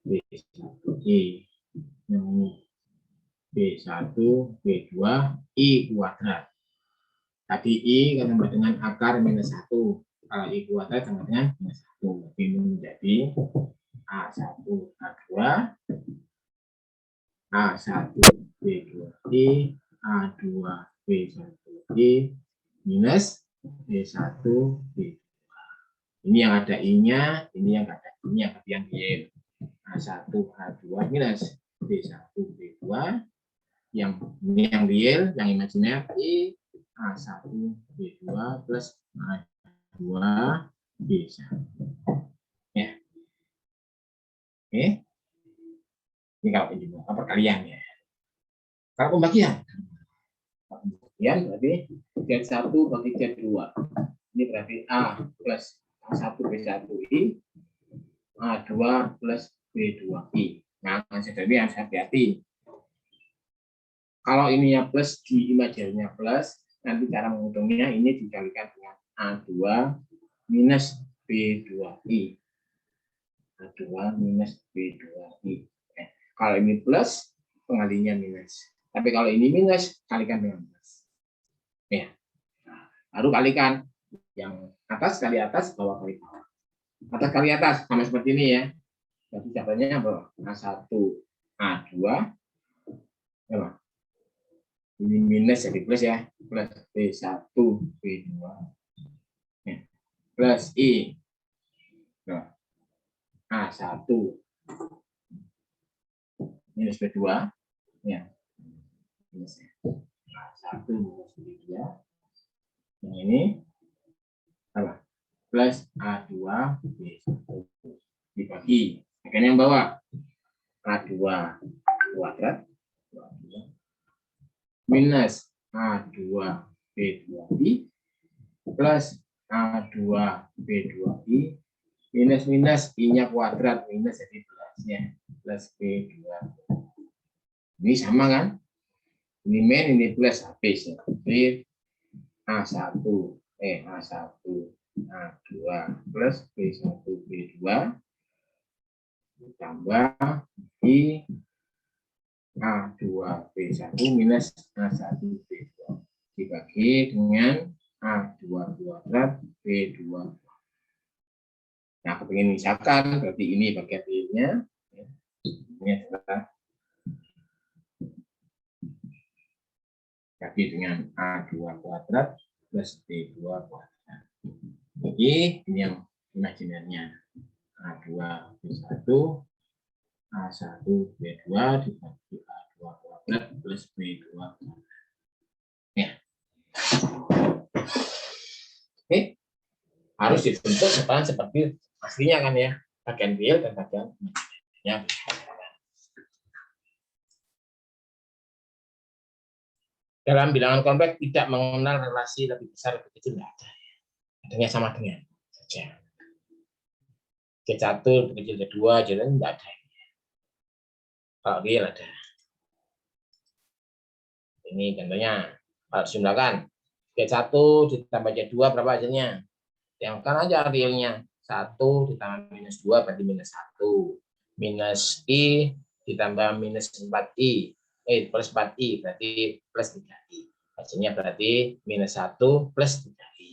B1I. Ini B1 B2 I kuadrat. Tadi I ketemu dengan akar minus 1. Kalau I kuadrat sama dengan minus 1. Jadi ini menjadi A1 A2 A1 B2I A2 B1I minus B1 B2. Ini yang ada I-nya, ini yang ada I-nya, yang Y. A1 A2 minus B1 B2, yang ini yang real, yang imajiner I A1 B2 plus A2 B1. Ya. Oke. Ini kalau penjumlahan perkalian ya. Kalau pembagian berarti Z1 bagi Z2. Ini berarti A plus A1 B1I, A2 plus B2I. Nah, ini harus hati-hati. Kalau ininya plus, di imajinernya plus, nanti cara menghitungnya ini dikalikan dengan A2 minus B2I. A2 minus B2I. Kalau ini plus, pengalinya minus. Tapi kalau ini minus, kalikan dengan plus. Ya. Nah, baru kalikan. Yang atas kali atas, bawah kali bawah. Atas kali atas, sama seperti ini ya. Jadi caranya apa? A1, A2. Ya, ini minus jadi plus ya. Plus B1, B2. Ya. Plus I. Nah, A1 minus B2. Ya. Minus 1 minus B2. Yang ini apa? Plus A2 B1 dibagi. Akan yang bawah A2 kuadrat minus A2 B2I plus A2 B2I minus I-nya kuadrat minus jadi plusnya plus B2. Ini sama kan? Ini min, ini plus habis ya. Jadi A1 A2 plus B1 B2 tambah I A2 B1 minus A1 B2 dibagi dengan A2 kuadrat B2. Nah, aku ingin misalkan berarti ini bagian realnya. Ini adalah bagi dengan A2 kuadrat plus B2 kuadrat. Jadi ini yang imajinernya. A2 B1 A1 B2 dibagi A2 kuadrat plus B2 kuadrat. Ya. Oke. Harus dibentuk seperti aslinya kan ya. Bagian real dan bagian imajinernya. Dalam bilangan kompleks tidak mengenal relasi lebih besar lebih kecil, tidak ada. Adanya sama dengan saja. C1 lebih kecil C2, jadi tidak ada. Kalau real ada. Ini contohnya, kalau dijumlahkan C1 ditambah C2 berapa hasilnya? Yang kan aja realnya. 1 ditambah minus 2 berarti minus 1. Minus I ditambah minus 4I. Plus 4I berarti plus 3I. Hasilnya berarti minus 1 plus 3I.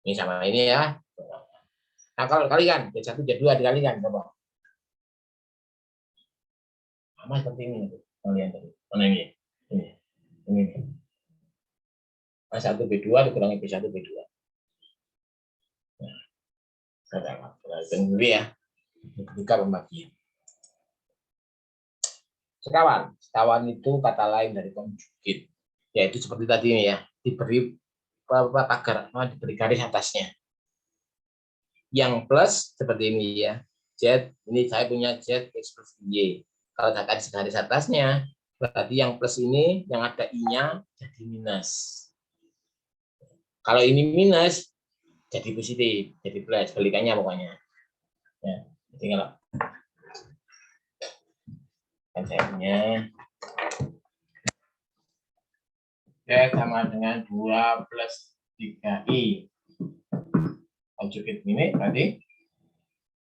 Ini sama ini ya. Nah, kalau kalikan, C1, C2 dikalikan, coba. Sama seperti ini. Kalian tadi. Mana ini? Ini. A1, B2 dikurangi B1, B2. Nah, kita dulu ya. Ketika pembagian. Sekawan itu kata lain dari konjugit, yaitu seperti tadi ini ya, diberi tagar, diberi garis atasnya. Yang plus seperti ini ya, Z, ini saya punya Z X plus Y. Kalau ada garis atasnya, berarti yang plus ini, yang ada I-nya jadi minus. Kalau ini minus, jadi positif, jadi plus, balikannya pokoknya. Ya, tinggal kan saya punya Z sama dengan 2 plus 3I. Konjugit ini berarti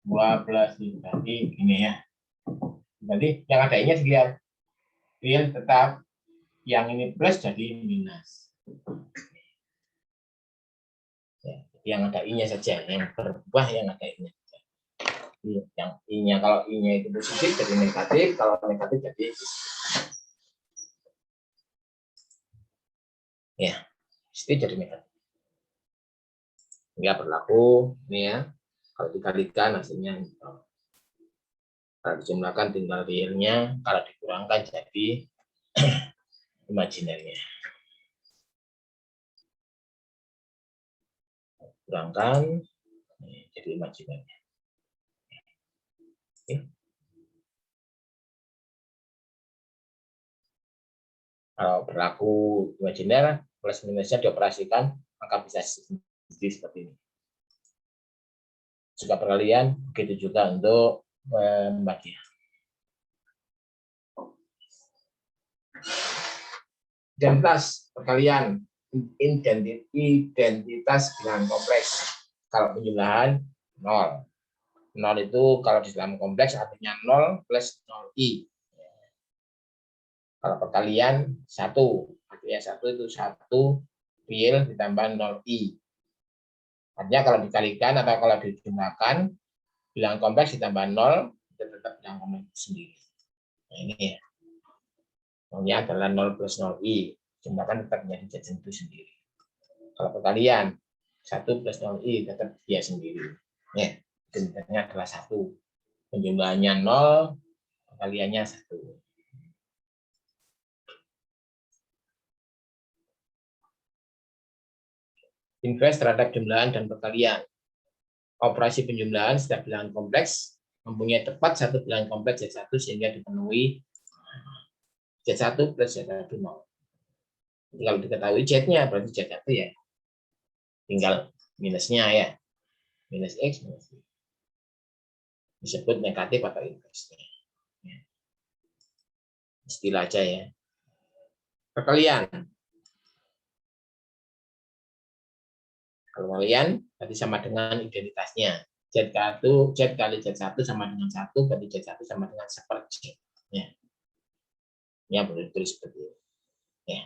2 plus 3I ini ya. Berarti yang ada I-nya dilihat. Real tetap, yang ini plus jadi minus. Ya, yang ada I-nya saja, yang berubah yang ada I-nya. Yang I-nya, kalau I-nya itu positif jadi negatif, kalau negatif jadi positif. Ya, positif jadi negatif. Nggak berlaku ini ya. Kalau dikalikan hasilnya kalau dijumlahkan tinggal realnya, kalau dikurangkan jadi imajinernya. Kurangkan jadi imajinernya. Oke. Kalau berlaku imajiner, plus minusnya dioperasikan, maka bisa seperti ini. Juga perkalian, begitu juga untuk pembagian. Identitas perkalian, identitas bilangan kompleks. Kalau penjumlahan 0. 0 itu kalau di dalam kompleks artinya 0 plus 0i. Kalau perkalian 1, artinya 1 itu 1 real ditambah 0i. Artinya kalau dikalikan atau kalau dijumlahkan, bilangan kompleks ditambah 0, itu tetap bilangan kompleks sendiri. Nah, ini ya. Nolnya adalah 0 plus 0i. Jumlahkan tetap menjadi jajan itu sendiri. Kalau perkalian, 1 plus 0i tetap dia sendiri. Ya, identitasnya adalah 1. Penjumlahannya 0, Perkaliannya 1. Inverse terhadap jumlahan dan perkalian. Operasi penjumlahan setiap bilangan kompleks mempunyai tepat satu bilangan kompleks Z1 sehingga dipenuhi Z1 plus Z1 0. Jadi kalau diketahui Z-nya berarti Z1 ya. Tinggal minusnya ya. Minus X minus Y. Disebut negatif atau inverse. Istilah aja ya. Perkalian. Perkalian berarti sama dengan identitasnya. Z1 Z kali Z1 sama dengan 1, berarti Z1 sama dengan 1 Z. Ya. Ya, boleh tulis seperti ini. Ya.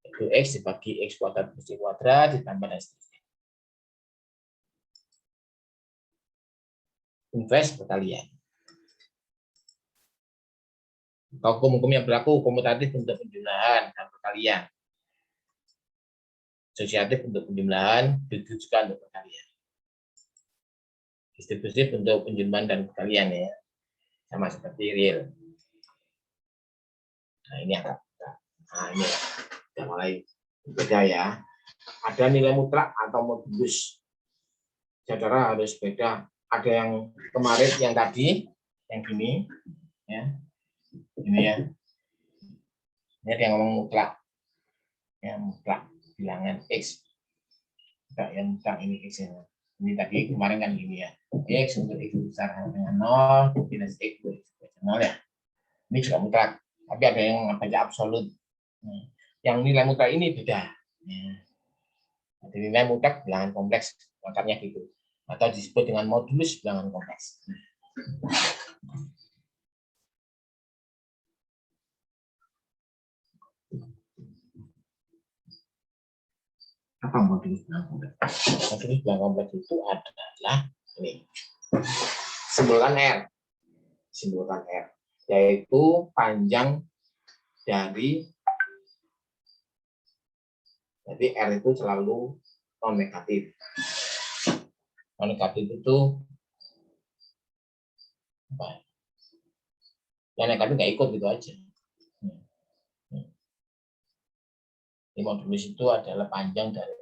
Itu X dibagi X kuadrat plus Y kuadrat ditambah dan seterusnya. Inverse perkalian. Hukum-hukum yang berlaku komutatif untuk penjumlahan dan perkalian. Asosiatif untuk penjumlahan, dirujukan untuk perkalian. Distributif untuk penjumlahan dan perkalian ya. Sama seperti real. Nah, ini agak ini sudah mulai beda ya. Ada nilai mutlak atau modulus. Saudara harus beda. Ada yang kemarin yang tadi yang gini ya. Ini ya. Ini ada yang ngomong mutlak. Ya, mutlak bilangan X. Enggak yang mutlak ini X ya. Ini tadi kemarin kan gini ya. X untuk X besar sama dengan 0 minus X untuk X besar 0 ya. Ini juga mutlak. Tapi ada yang baca absolut. Yang nilai mutlak ini beda. Jadi nilai mutlak bilangan kompleks, lengkapnya gitu. Atau disebut dengan modulus bilangan kompleks. Apa modulus bilangan kompleks? Modulus bilangan kompleks itu adalah ini. Simbolkan R. Simbolkan R. Yaitu panjang dari, jadi R itu selalu non negatif. Non negatif itu apa? Yang negatif nggak ikut gitu aja. Ini modulus itu adalah panjang dari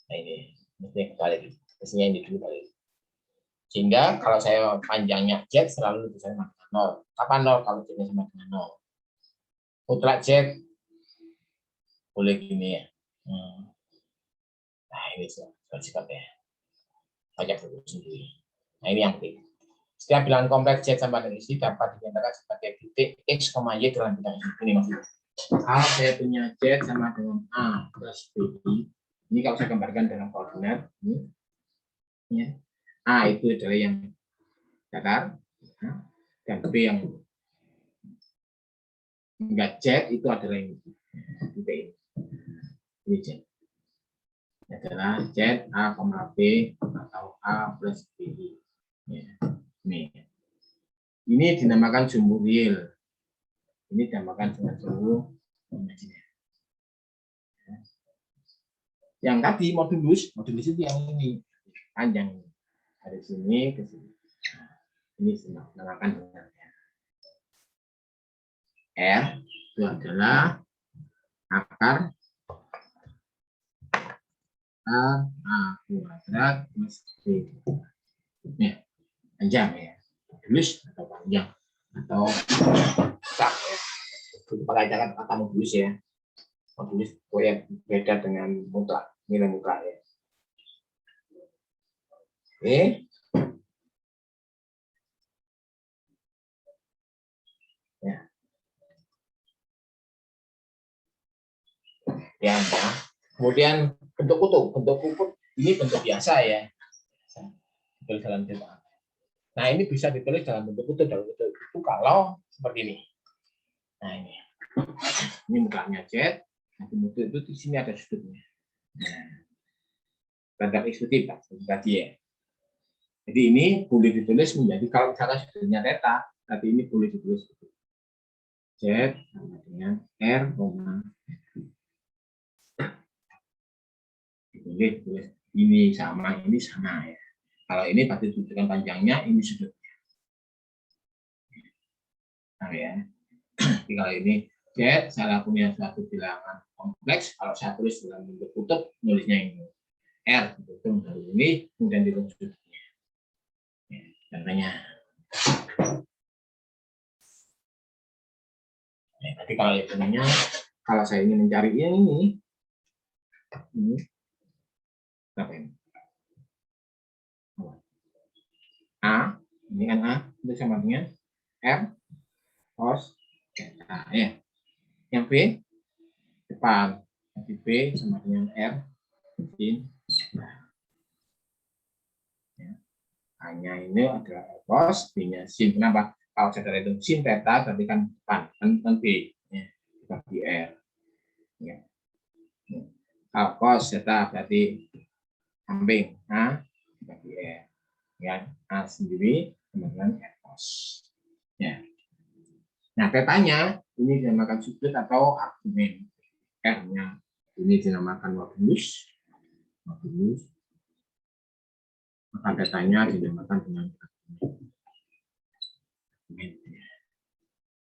nah ini mestinya kebalik, mestinya ini dulu kali. Sehingga kalau saya panjangnya Z selalu bisa sama dengan 0. Kapan 0? Kalau Z sama dengan 0. Mutlak Z boleh gini ya. Nah ini sikapnya. Baca dulu sendiri. Nah ini yang penting. Setiap bilangan kompleks Z sama dengan isi dapat dinyatakan sebagai titik X, Y dalam bilangan ini maksudnya. Kalau saya punya Z sama dengan A plus B, ini kalau saya gambarkan dalam koordinat ini, ya, A itu adalah yang datar dan B yang enggak Z itu adalah yang titik ini Z adalah Z A, B atau A plus B. Ya. Ini dinamakan sumbu real. Ini dinamakan dengan sumbu imajiner. Yang tadi modulus itu yang ini panjang dari sini ke sini. Ini dinamakan dengan R itu adalah akar A kuadrat plus B. Ya, panjang ya. Modulus atau panjang atau besar ya. Pakai kata modulus ya. Modulus beda dengan mutlak, nilai mutlak ya. Oke. Ya. Ya. Kemudian bentuk kutub ini bentuk biasa ya. Ditulis dalam cetak. Nah ini bisa ditulis dalam bentuk kutub itu kalau seperti ini. Nah ini mutlaknya Z. Nanti bentuk itu di sini ada sudutnya. Nah, terhadap eksekutif tadi ya. Jadi ini boleh ditulis menjadi kalau misalkan sudutnya theta, tapi ini boleh ditulis Z sama dengan R, boleh tulis ini sama ya. Kalau ini pasti tunjukkan panjangnya, ini sudutnya. Nah ya. Jadi kalau ini Z, saya punya suatu bilangan kompleks. Kalau saya tulis dalam bentuk kutub, nulisnya ini. R dihitung dari ini, kemudian dihitung sudutnya. Ya, contohnya. Nah, nanti kalau hitungannya, kalau saya ingin mencari yang ini berapa ini? A, ini kan A, itu sama dengan R cos theta ya. Yang B depan, jadi B sama dengan R sin theta. Ya. A-nya ini adalah R cos, B-nya sin. Kenapa? Kalau saudara itu sin theta, berarti kan depan, kan B, ya, dibagi R. Ya. Kalau cos theta berarti samping A dibagi R. Ya, A sendiri sama dengan R cos. Ya. Nah, petanya ini dinamakan sudut atau argumen. R-nya ini dinamakan modulus. Maka petanya dinamakan dengan argumen.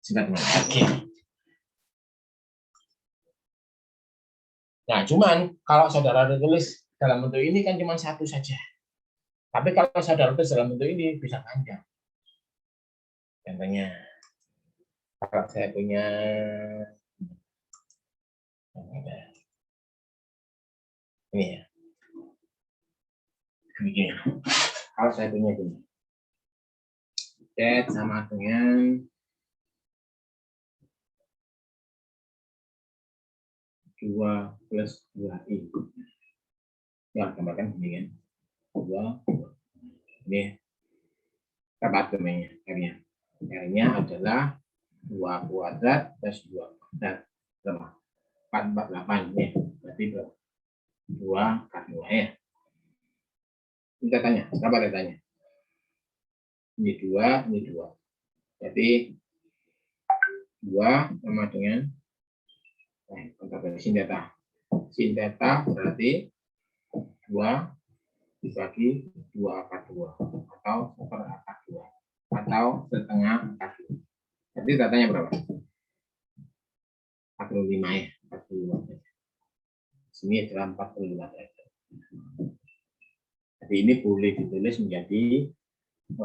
Singkat dengan RG. Nah, cuman kalau saudara tulis dalam bentuk ini kan cuma satu saja. Tapi kalau saudara tulis dalam bentuk ini bisa panjang. Contohnya, kalau saya punya ini ya, begini. Kalau saya punya ini, Z sama dengan 2 plus 2i. Ya, tambahkan ini kan. 2, ini dapat domainnya, R-nya. R-nya adalah 2 kuadrat plus 2 kuadrat. Sama. 448 ya. Berarti 2 kali 2 ya. Ini katanya, berapa datanya? Ini 2, ini 2. Jadi 2 sama dengan sin theta. Sin theta berarti 2 dibagi 2 akar 2 atau per akar 2 atau setengah akar 2. Jadi datanya berapa? 45 ya, 45. Sini adalah 45 derajat. Jadi ini boleh ditulis menjadi 2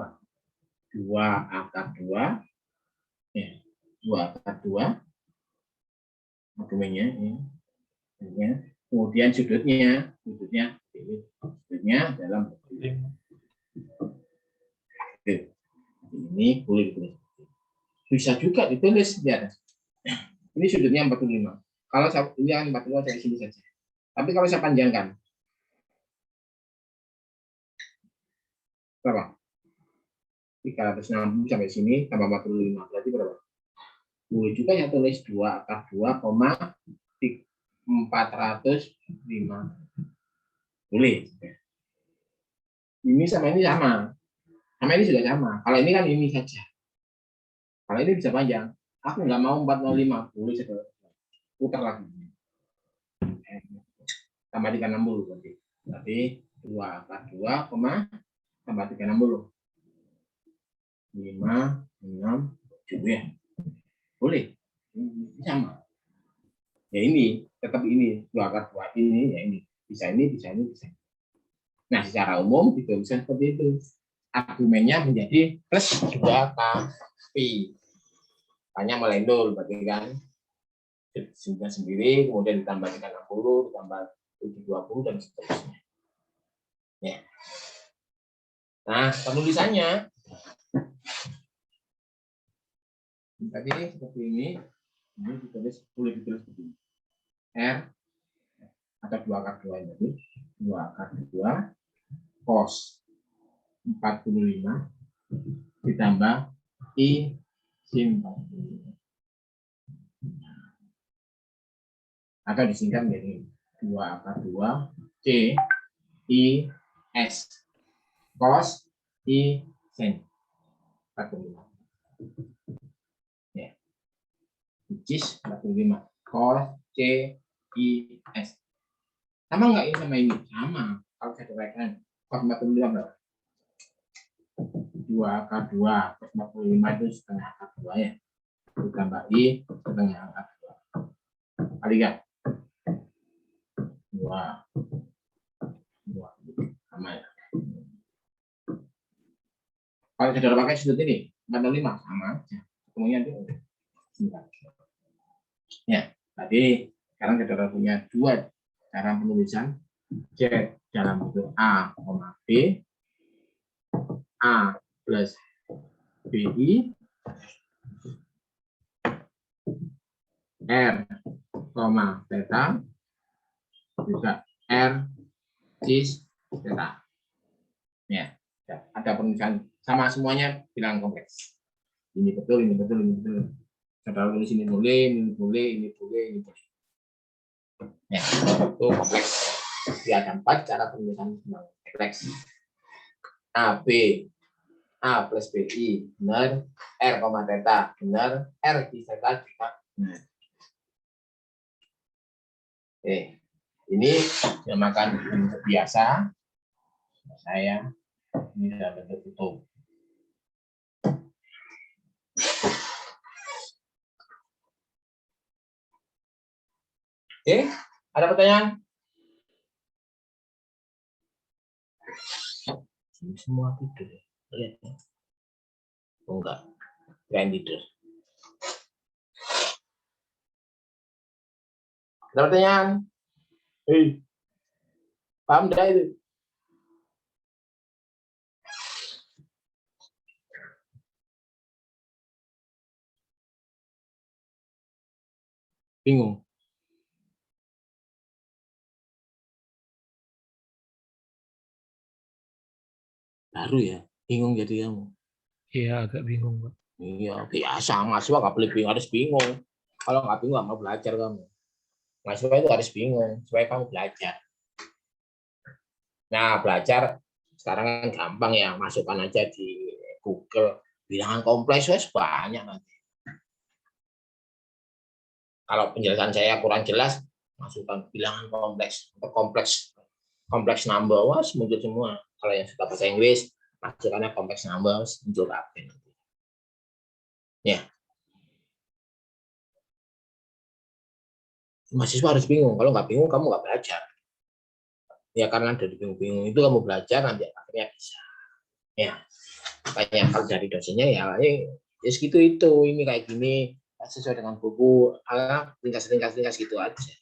akar 2 ya, 2 akar 2 argumennya ya. Kemudian sudutnya dalam ini boleh ditulis. Bisa juga ditulis di atas. Ini sudutnya 45. Kalau saya ini 45 dari sini saja. Tapi kalau saya panjangkan berapa? 360 sampai sini tambah 45 berarti berapa? Boleh juga saya tulis 2 akar 2, 405. Boleh. Ini sama ini sama. Sama ini juga sama. Kalau ini kan ini saja. Kalau ini bisa panjang. Aku nggak mau 405. Boleh saya putar lagi. Tambah 360 berarti. Berarti 2 akar 2, tambah 360. 5, 6, 7 ya. Boleh. Ini sama. Ya ini, tetap ini. 2 akar 2 ini, ya ini. Bisa ini, bisa ini, bisa ini. Nah, secara umum dituliskan seperti itu. Argumennya menjadi plus 2 pi. Hanya mulai 0, berarti kan. Sendiri, kemudian ditambah 360, ditambah 720, dan seterusnya. Ya. Nah, penulisannya tadi seperti ini ditulis, boleh ditulis begini. R atau 2 akar 2 tadi, 2 akar 2 cos 45 ditambah I sin 45. Atau disingkat menjadi 2 akar 2 C I S cos I sin 45. Ya. Which is 45 cos C I S. Sama nggak ini sama ini? Sama. Kalau saya uraikan cos 45 berapa? 2 akar 2 plus 45 itu setengah akar 2 ya. Ditambah I setengah akar 2. Kalikan. 2. Sama ya. Kalau saudara pakai sudut ini 45 sama aja. Ketemunya itu. Ya, tadi sekarang saudara punya dua cara penulisan Z dalam bentuk A, B, A plus BI, R, theta, juga R, cis, theta. Ya, ada penulisan sama semuanya bilangan kompleks. Ini betul, ini betul, ini betul. Saudara tulis ini boleh, ini boleh, ini boleh, ini boleh. Ya, itu kompleks. Dia ada 4 cara penulisan kompleks. A, B, A plus BI, benar. R, theta, benar. R di theta juga benar. Oke, ini dinamakan bentuk biasa. Saya ini dalam bentuk tutup. Oke, ada pertanyaan? Ini semua tidur. Lihat ya. Oh enggak, kalian tidur. Ada pertanyaan? Hei, paham enggak itu? Bingung? Baru ya, bingung jadi kamu. Iya, agak bingung, Pak. Iya, biasa. Mahasiswa nggak boleh bingung, harus bingung. Kalau nggak bingung, nggak mau belajar kamu. Mahasiswa itu harus bingung, supaya kamu belajar. Nah, belajar sekarang kan gampang ya, masukkan aja di Google. Bilangan kompleks, banyak nanti. Kalau penjelasan saya kurang jelas, masukkan bilangan kompleks. Atau kompleks number, muncul semua. Kalau yang suka bahasa Inggris, masukkannya kompleks number, muncul apa nanti. Ya. Mahasiswa harus bingung. Kalau nggak bingung, kamu nggak belajar. Ya karena dari bingung-bingung itu kamu belajar, nanti akhirnya bisa. Ya. Makanya kalau dari dosennya ya segitu itu. Ini kayak gini, sesuai dengan buku, ringkas gitu aja.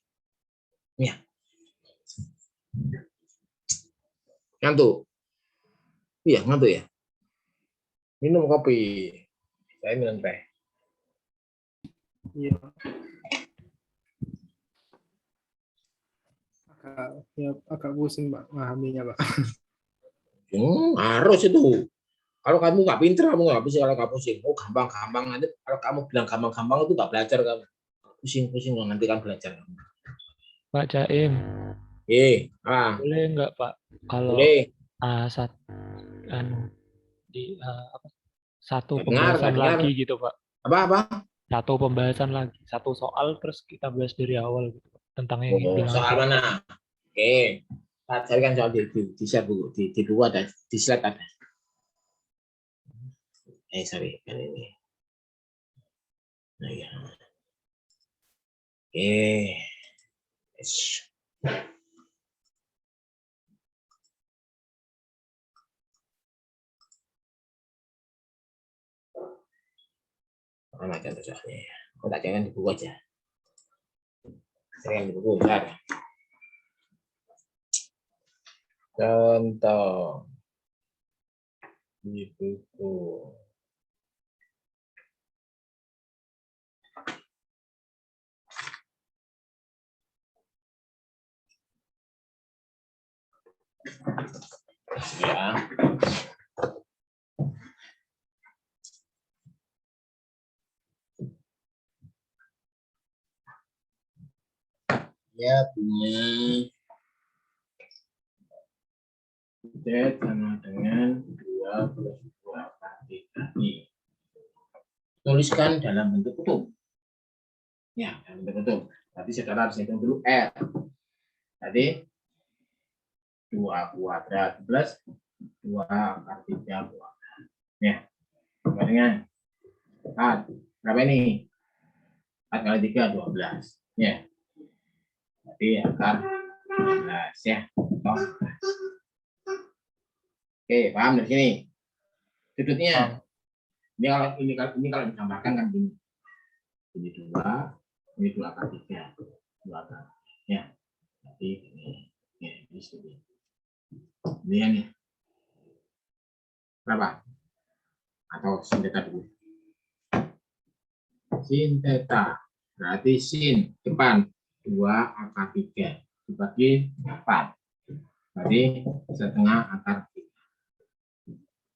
Ya. Ngantuk. Iya, ngantuk ya. Minum kopi. Saya minum teh. Iya. Agak pusing, Pak, memahaminya, Pak. Harus itu. Kalau kamu nggak pinter, kamu nggak bisa. Kalau kamu pusing, oh gampang-gampang. Nanti kalau kamu bilang gampang-gampang itu nggak belajar kamu. Pusing-pusing nanti kan belajar. Pak Jaim, Boleh nggak Pak kalau boleh. Satu Nggak pembahasan dengar. lagi gitu Pak. Apa? Satu pembahasan lagi, satu soal terus kita bahas dari awal gitu Pak, tentang yang Oh, bilangan soal kompleks. mana? Oke. Carikan soal di share buku, di buku ada, di slide ada. Sorry, kan ini. Nah, ya. Oke. Mana contoh soalnya ya? Oh, tak jangan di buku aja. Jangan di buku, bentar. Contoh di buku. Ya. Ya punya Z sama dengan 2 plus 2 kali I. Tuliskan dalam bentuk kutub. Ya, dalam bentuk kutub. Tapi saudara harus hitung dulu R. Tadi 2 kuadrat plus 2 akar 3 kuadrat. Ya, sama dengan 4. Berapa ini? 4 kali 3, 12. Ya. Berarti akar 12 ya. Oke, paham dari sini? Sudutnya. Ini kalau ditambahkan kan gini. Ini 2, ini 2 akar 3. 2 akar. Ya. Berarti ini. Ya, ini sudutnya. Ini ya nih. Berapa? Atau sin theta dulu. Sin theta. Berarti sin depan 2 akar 3 dibagi 4. Berarti setengah akar 3.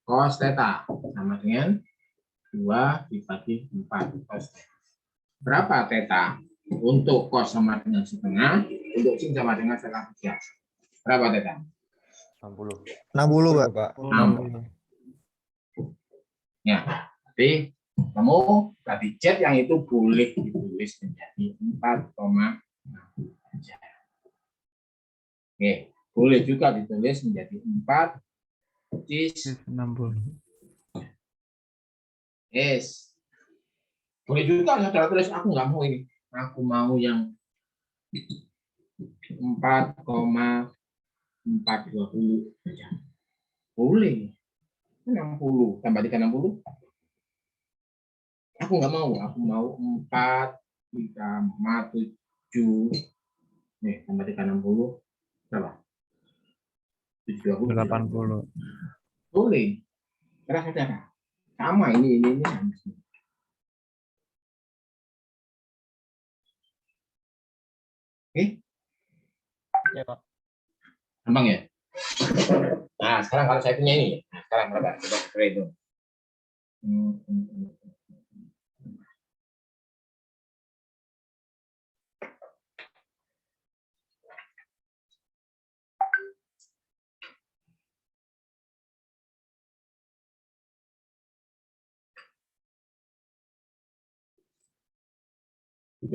Cos theta sama dengan 2 dibagi 4. Cos theta. Berapa theta? Untuk cos sama dengan setengah, untuk sin sama dengan setengah 3. Berapa theta? 60 Pak. 60. Ya, berarti kamu tadi Z yang itu boleh ditulis menjadi 4,6. Oke, boleh juga ditulis menjadi 4 cis 60. S. Boleh juga saudara tulis, aku nggak mau ini. Aku mau yang 4,420 saja. Boleh. 60 tambah 360. Aku nggak mau. Aku mau 4 3,7. Nih, tambah 360. Berapa? 720. 80. Boleh. Terus saudara. Sama ini sama. Oke? Ya, Pak. Gampang ya? Nah, sekarang kalau saya punya ini. Nah, sekarang berapa? Coba itu. Z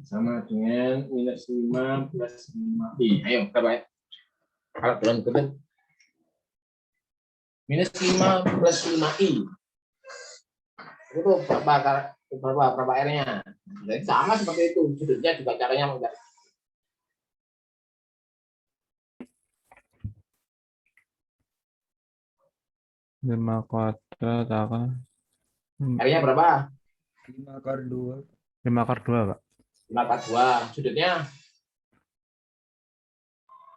sama dengan minus 5 plus 5i. Ayo, berapa ya? Kalau belum ketemu. Minus 5 plus 5i. Itu berapa R-nya? Jadi sama seperti itu. Sudutnya juga caranya mencari. Lima kuadrat akan R-nya berapa? 5 akar 2. 5 akar 2, Pak. 5 akar 2. Sudutnya?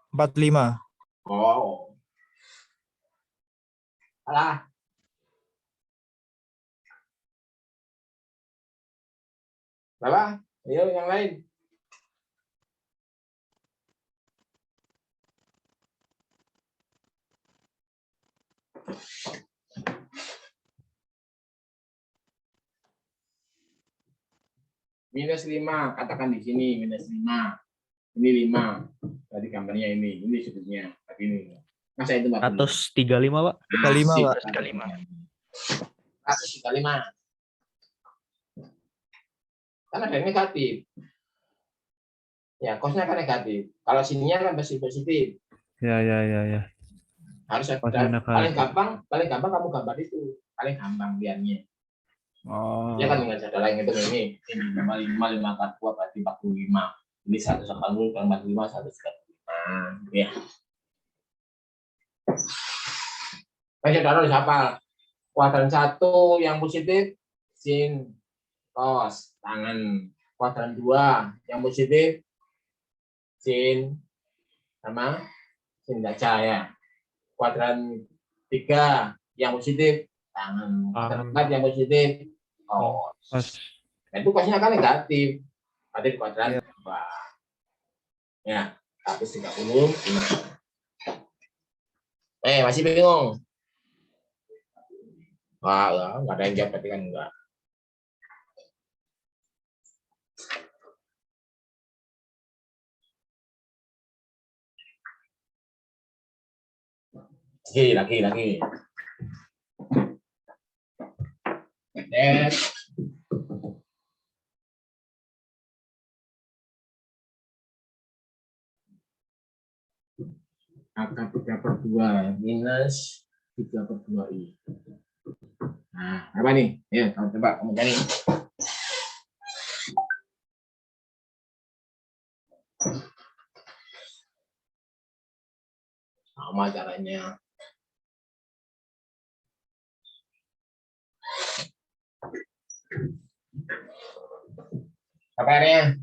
45. Oh. Salah. Berapa? Ayo yang lain. Minus 5, katakan di sini minus 5. Ini 5. Tadi gambarnya ini sudutnya. Tadi ini. Masa itu 40? 135, Pak. 35 Pak. 135. Kan ada yang negatif. Ya, cosnya kan negatif. Kalau sininya kan positif. Ya. Harus Cosnya ada negatif. paling gampang kamu gambar itu. Paling gampang lihatnya. Oh. Ya kan dengan cara lain itu ini 5 akar 2 berarti 45. Ini 180 kali 45 135. Ya. Baik, saudara harus hafal. Kuadran 1 yang positif sin cos tangan. Kuadran 2 yang positif sin sama sin baca ya. Kuadran 3 yang positif tangan. Kuadran 4 yang positif cos. Cos. Nah, itu cosnya kan negatif. Berarti kuadran 2. Ya, 130. Masih bingung? Wah, enggak ada yang jawab, berarti kan enggak. Lagi. Angka 3/2 minus 3/2i. Nah, apa nih? Ya, kamu coba kamu cari. Sama caranya. Apa area?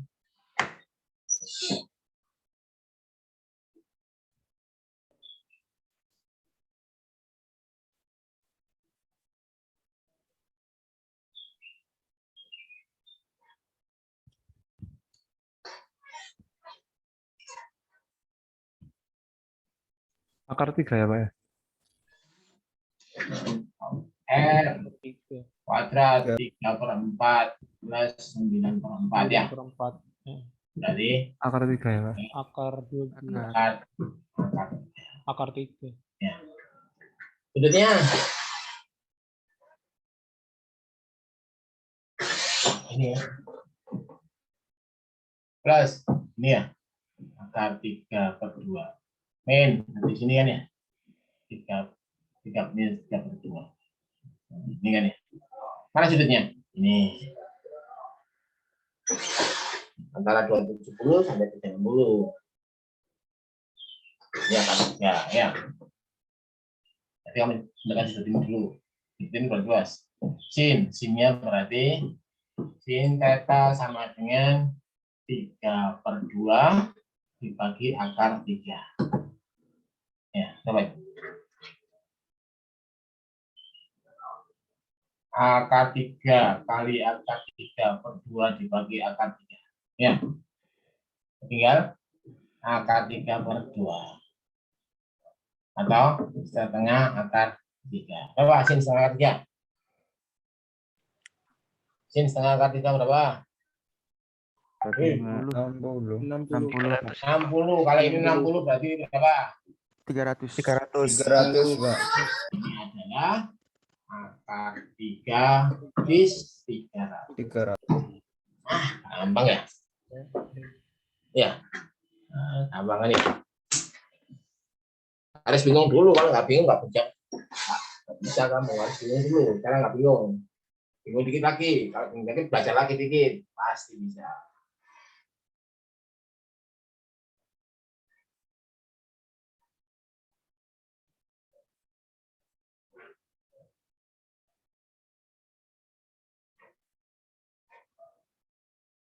Akar 3 ya, Pak ya? R Tiga. kuadrat 3/4 plus 9/4 ya. 4. Berarti Akar 3 ya, Pak? Akar 12. akar Akar 3. ya. Sudutnya ini ya. Plus ini ya. Akar 3/2. Min di sini kan ya. 3 minus 3/2. Ini kan ya. Mana sudutnya? Ini. Antara 270 sampai 360. Ya kan? Ya. Jadi kami gunakan sudut ini dulu. Sudut ini berdua. Sinnya berarti sin theta sama dengan 3/2 dibagi akar 3. Ya, coba. Akar 3 kali akar 3/2 dibagi akar 3. Ya. Tinggal akar 3/2. Atau setengah akar 3. Coba sin setengah akar 3. Sin setengah akar 3 berapa? 60. 60. Kalau ini 60 berarti berapa? 300. 300, Pak. Ini adalah akar 3 bis 300. 300. Gampang ya? Ya. Gampang kan ya? Harus bingung dulu, kalau nggak bingung nggak bisa. Nggak bisa kamu, harus bingung dulu. Sekarang nggak bingung. Bingung dikit lagi. Kalau bingung dikit, belajar lagi dikit. Pasti bisa.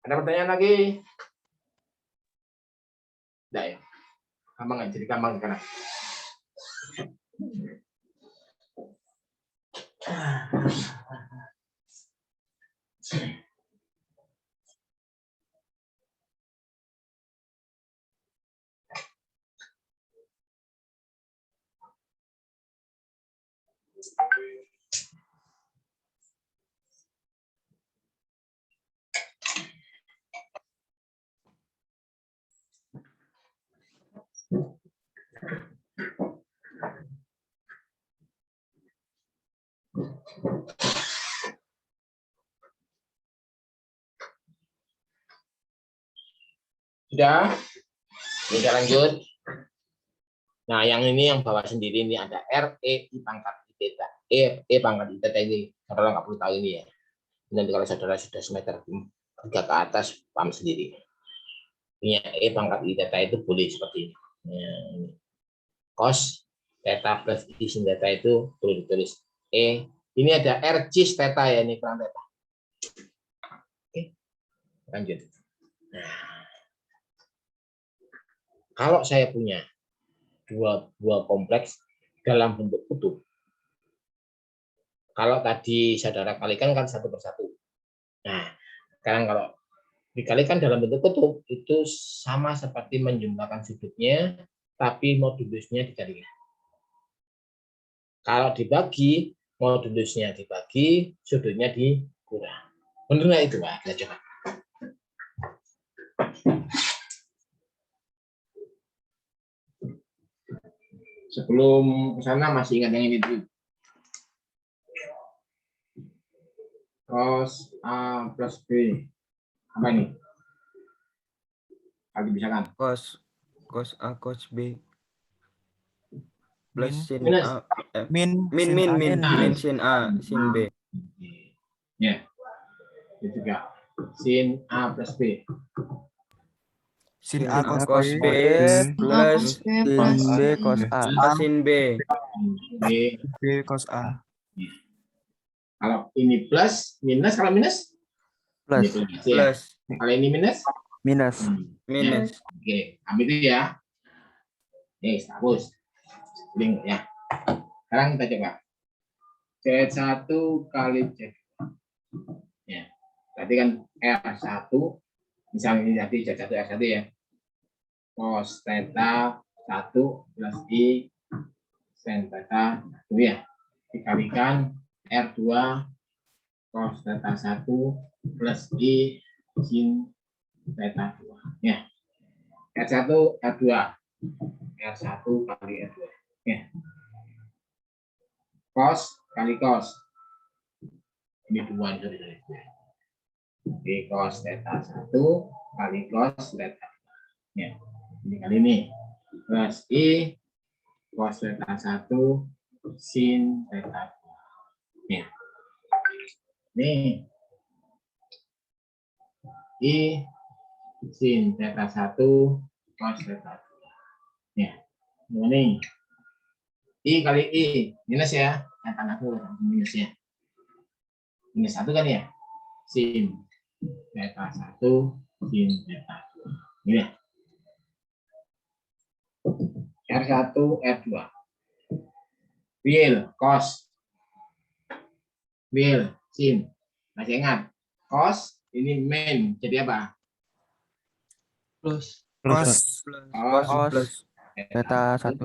Ada pertanyaan lagi? Tidak ya? Gampang aja, jadi gampang sekarang. Sudah? Kita lanjut. Nah, yang ini yang bawah sendiri ini ada RE I pangkat I theta. E pangkat I theta ini, saudara nggak perlu tahu ini ya. Nanti kalau saudara sudah semester 3 ke atas, paham sendiri. Ini E pangkat I theta itu boleh seperti ini. Nah, ini. Cos theta plus I sin theta itu boleh ditulis E. Ini ada R cis theta ya, ini kurang theta. Oke, lanjut. Nah, kalau saya punya dua buah kompleks dalam bentuk kutub, kalau tadi saudara kalikan kan 1/1. Nah, sekarang kalau dikalikan dalam bentuk kutub itu sama seperti menjumlahkan sudutnya, tapi modulusnya dikalikan. Kalau dibagi, modulusnya dibagi, sudutnya dikurang. Benar nggak itu, Pak? Kita coba. Sebelum ke sana masih ingat yang ini dulu. Cos A plus B. Apa ini? Kalau bisa kan? Cos A cos B. plus sin Minus. A. Min Min sin min A min sin B. min sin A sin B. Ya. Itu juga sin A plus B. Sin Sin A A cos cos B B plus sin B cos A. sin B. B. B cos A. Kalau ini plus, minus, kalau minus? Ini Plus plus, ya. plus Kalau ini minus? Minus. minus. Oke, ambil itu ya. Nih, hapus. Link ya. Sekarang kita coba. Z1 kali Z2. Ya. Berarti kan R1, misalnya ini tadi Z1 R1 ya. Cos theta 1 plus I sin theta 1 ya. Dikalikan R2 cos theta 1 plus I sin theta 2 ya. R1 R2 R1 kali R2 ya. Cos kali cos ini 2 sorry. Oke, cos theta 1 kali cos theta ya. Ini kali ini plus I cos theta 1 sin theta 2 ya. Nih I sin theta 1 cos theta 2 ya. Ini I kali I minus ya, yang aku minus ya, minus 1 kan ya, sin theta 1 sin theta 2 ini ya. R1 R2 will cos will sin, masih ingat cos ini min jadi apa? Plus. Cos Cos theta 1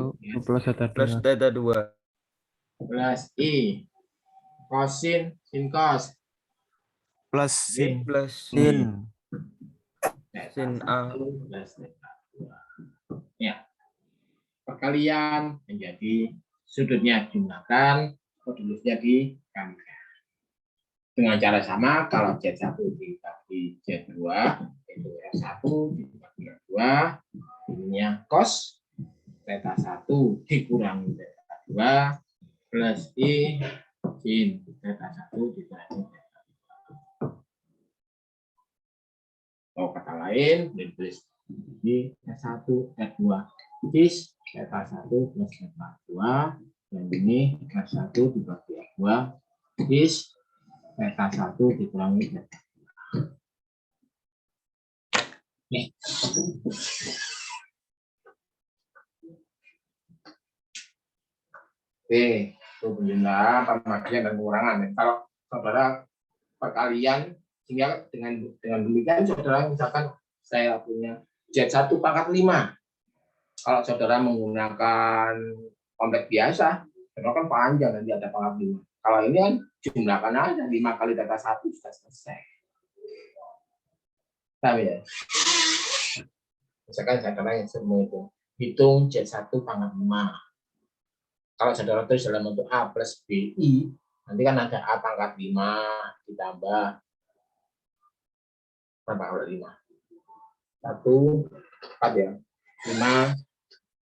Plus theta plus 2. theta 2 plus I cos sin cos plus sin plus sin sin A plus theta 2 ya. Perkalian menjadi sudutnya jumlahkan, modulusnya dikalikan. Dengan cara sama, kalau Z1 dibagi Z2, itu R1 dibagi R2, ininya cos theta 1 dikurangi theta 2, plus I sin theta 1 dikurangi theta 2. Oh, kata lain, ditulis di R1, R2, is theta 1 plus theta 2, dan ini R1 dibagi R2, is theta 1 dikurangi theta 2. Nih. Oke, itu penjelasan pembagian dan pengurangan. Kalau saudara perkalian, sehingga dengan demikian saudara misalkan saya punya Z1 pangkat 5. Kalau saudara menggunakan kompleks biasa, saudara kan panjang, nanti ada pangkat 5. Kalau ini kan jumlahkan aja 5 kali theta 1 sudah selesai. Tahu ya? Misalkan saudara yang semua itu hitung Z1 pangkat 5. Kalau saudara tulis dalam bentuk A plus BI, nanti kan ada A pangkat 5 ditambah tambah 5. 1, 4 ya. 5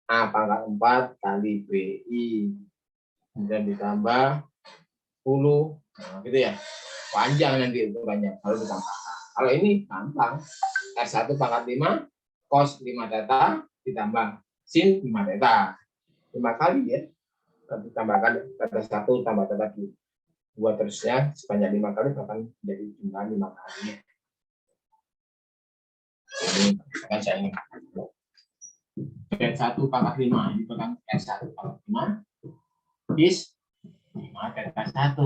A pangkat 4 kali BI. Kemudian ditambah 10. Nah, gitu ya. Panjang nanti itu banyak kalau ditambah. Kalau ini gampang. R1 pangkat 5 cos 5 theta ditambah sin 5 theta. 5 kali ya. Ditambahkan theta 1 tambah theta 2 terusnya sebanyak 5 kali akan menjadi jumlah 5 kali. Ini kan saya ingin R1 pangkat 5 ini kan R1 pangkat 5 is 5 theta 1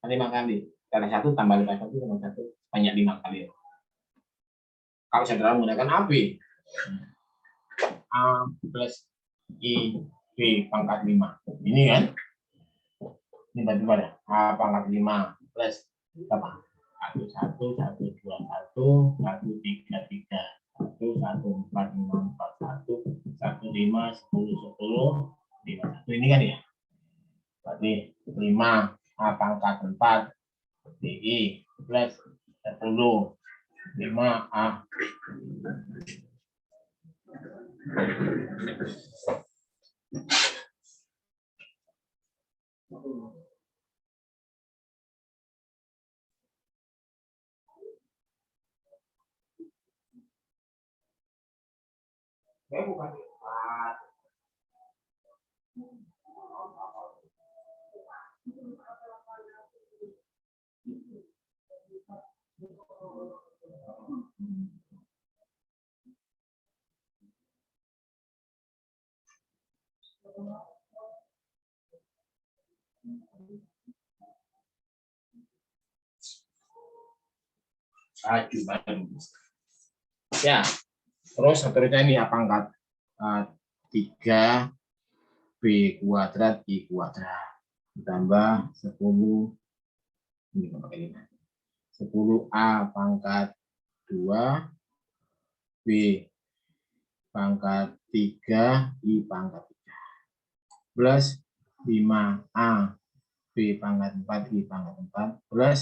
kan 5 kali theta 1 tambah theta 1 tambah 1 sebanyak 5 kali. Kalau saudara menggunakan AB A plus I B pangkat 5 ini kan ini berarti pada A pangkat 5 plus apa 1 1 1 2 1 1 3 3 1 1 4 5 4 1 1 5 10 10 5 1 ini kan ya berarti 5 A pangkat 4 DI plus 10 5 A bukan 4. Ya, terus seterusnya ini A pangkat 3 B kuadrat I kuadrat ditambah 10 ini pakai 10 A pangkat 2 B pangkat 3 I pangkat 3 plus 5 A B pangkat 4 I pangkat 4 plus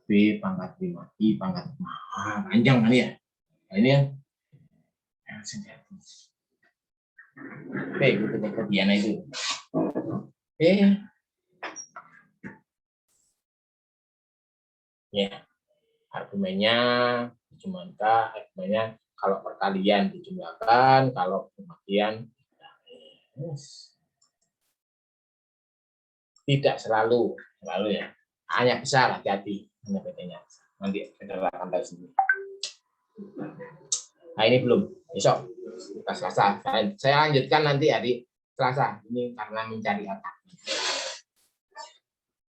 B pangkat 5 I pangkat 5. Panjang kan ya? Nah, ini yang oke, itu kelebihan itu. Oke. Ya, argumennya dijumlahkan, argumennya kalau perkalian dijumlahkan, kalau pembagian tidak selalu ya. Hanya besar, hati-hati, hanya bedanya. Nanti saudara akan tahu sendiri. Nah, ini belum, besok kita Selasa. Saya lanjutkan nanti hari Selasa. Ini karena mencari otak.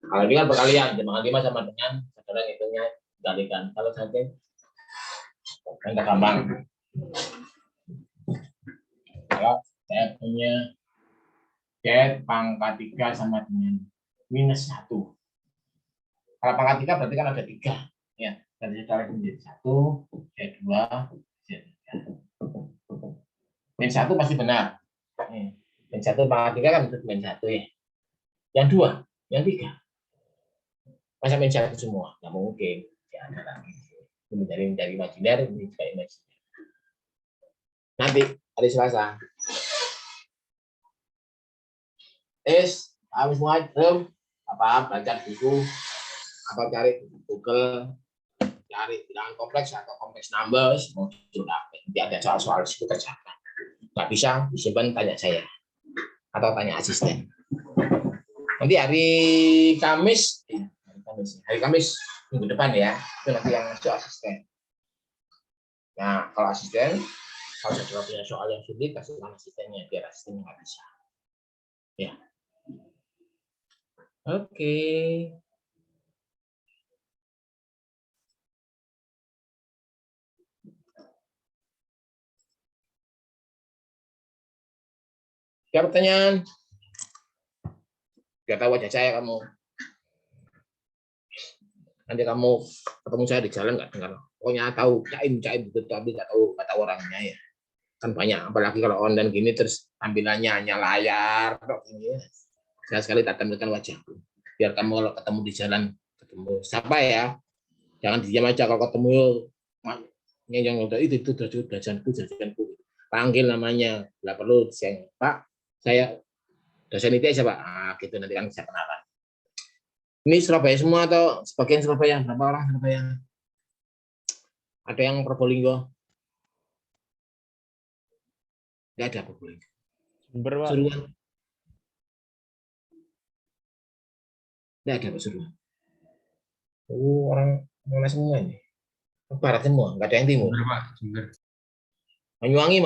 Kalau ini kan perkalian, jumlah 5 sama dengan saudara hitungnya dikalikan. Kalau nanti kan gampang. Kalau saya punya Z pangkat 3 sama dengan minus 1. Kalau pangkat 3 berarti kan ada 3. Ya, dari saudara menjadi 1, Z2, Z3. Min 1 pasti benar. Min 1 pangkat 3 kan itu min 1 ya. Yang 2, yang 3. Masa min 1 semua? Nggak mungkin. Ya, ada lagi. Ini mencari imajiner, ini juga imajiner. Nanti, hari Selasa. Kamu semua baca buku, atau cari Google, cari bilangan kompleks atau kompleks numbers, mau nanti ada soal-soal itu kerjakan. Nggak bisa, disimpan tanya saya atau tanya asisten. Nanti hari Kamis minggu depan ya, itu nanti yang masuk asisten. Nah, kalau asisten, kalau saudara punya soal yang sulit, kasih sama asistennya, biar asistennya nggak bisa. Ya. Oke. Ada pertanyaan? Gak tahu wajah saya kamu. Nanti kamu ketemu saya di jalan nggak dengar. Pokoknya tahu caim betul, tapi nggak tahu orangnya ya. Kan banyak, apalagi kalau online gini terus tampilannya hanya layar. Saya sekali tak tampilkan wajahku. Biar kamu kalau ketemu di jalan, ketemu siapa ya, jangan diam aja kalau ketemu yang itu jajanku. Panggil namanya, nggak perlu saya Pak, saya dosen itu aja Pak. Gitu nanti kan saya kenalan. Ini Surabaya semua atau sebagian Surabaya? Berapa orang Surabaya? Ada yang Probolinggo? Nggak ada Probolinggo. Jember, Pak. Suruhan? Nggak ada Pasuruan. Orang mana semua ini? Barat semua, nggak ada yang timur. Jember, Pak. Jember. Banyuwangi.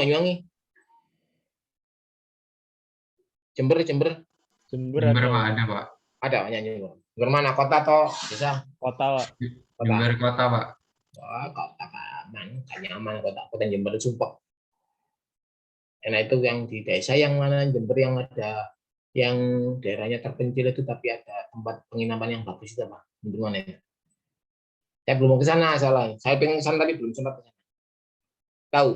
Jember. Jember Jember, ada. Pak. Ada, Pak. Ada nyanyi. Jember mana? Kota atau desa? Kota, Pak. Jember kota, Pak. Oh, kota aman, kan nyaman kota Jember sumpah. Karena itu yang di desa yang mana Jember yang ada yang daerahnya terpencil itu tapi ada tempat penginapan yang bagus itu Pak. Di mana ya? Saya belum mau ke sana salah. Saya pengen ke sana tapi belum sempat ke sana. Tahu?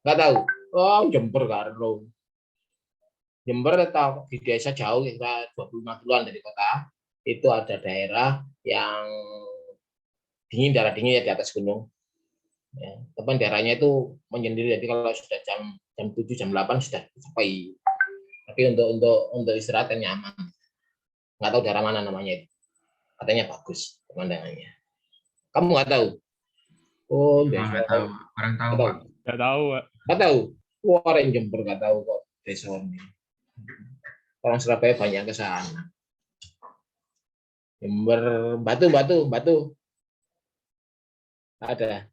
Nggak tahu. Oh, Jember karo. Jember atau di desa jauh kira 25 kiloan dari kota. Itu ada daerah yang dingin, daerah dingin ya di atas gunung. Ya, teman daerahnya itu menyendiri. Jadi kalau sudah jam 7 jam 8 sudah sampai. Tapi untuk istirahat nyaman. Nggak tahu daerah mana namanya itu. Katanya bagus pemandangannya. Kamu nggak tahu? Oh, Nggak tahu. Orang tahu, Pak. Nggak tahu, Pak. Nggak tahu. Wah, orang Jember nggak tahu kok desa ini. Orang Surabaya banyak ke sana. Jember, Batu. Ada.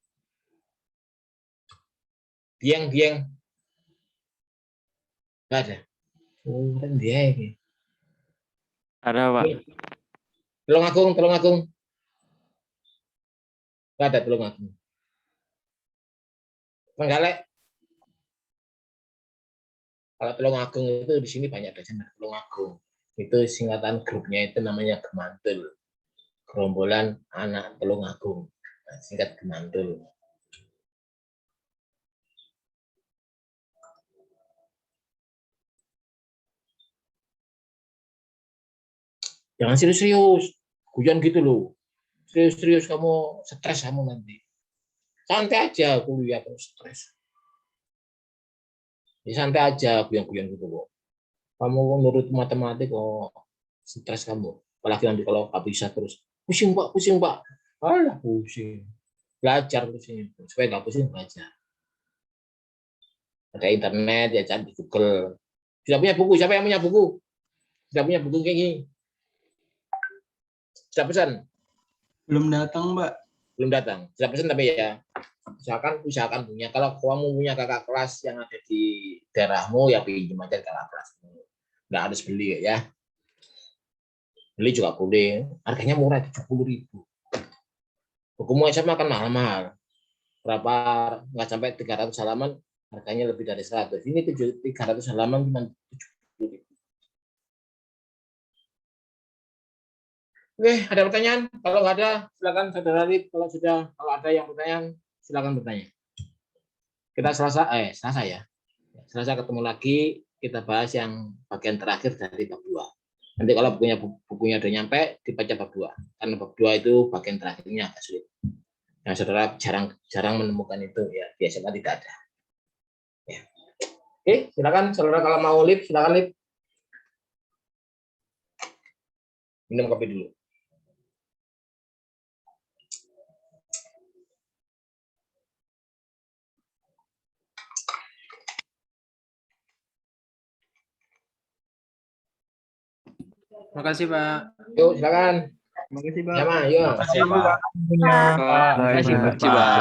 Dieng. Nggak ada. Oh, kan dia ini. Ada, Pak. Tulungagung. Nggak ada Tulungagung. Trenggalek. Kalau Tulungagung itu di sini banyak dosen Tulungagung. Itu singkatan grupnya itu namanya Gemantul. Gerombolan anak Tulungagung. Nah, singkat Gemantul. Jangan serius-serius. Guyon gitu loh. Serius-serius kamu stres kamu nanti. Santai aja kuliah terus stres. Ya, santai aja guyon-guyon gitu kok. Kamu nurut matematik kok stres kamu. Apalagi nanti kalau nggak bisa terus. Pusing Pak. Alah pusing. Belajar pusing. Supaya nggak pusing belajar. Ada internet ya cari di Google. Sudah punya buku? Siapa yang punya buku? Sudah punya buku kayak gini? Sudah pesan? Belum datang, Mbak. Belum datang. Sudah pesan tapi ya. Usahakan punya. Kalau kamu punya kakak kelas yang ada di daerahmu ya pinjam aja kakak kelas. Nggak harus beli ya. Beli juga boleh. Harganya murah 70.000. Bukumu SMA kan mahal-mahal. Berapa nggak sampai 300 halaman harganya lebih dari 100. Ini 300 halaman cuma 70.000. Oke, ada pertanyaan? Kalau nggak ada, silakan Saudara Lip. Kalau ada yang pertanyaan, silakan bertanya. Kita Selasa ya. Selasa ketemu lagi, kita bahas yang bagian terakhir dari bab 2. Nanti kalau bukunya udah nyampe, dibaca bab 2. Karena bab 2 itu bagian terakhirnya agak sulit. Nah, Saudara jarang menemukan itu ya, biasanya tidak ada. Ya. Oke, silakan Saudara kalau mau Lip, silakan Lip. Minum kopi dulu. Makasih, Pak. Yuk, silakan. Makasih, Pak. Sama, yuk. Makasih, Pak. Baik, Pak. Makasih, Pak.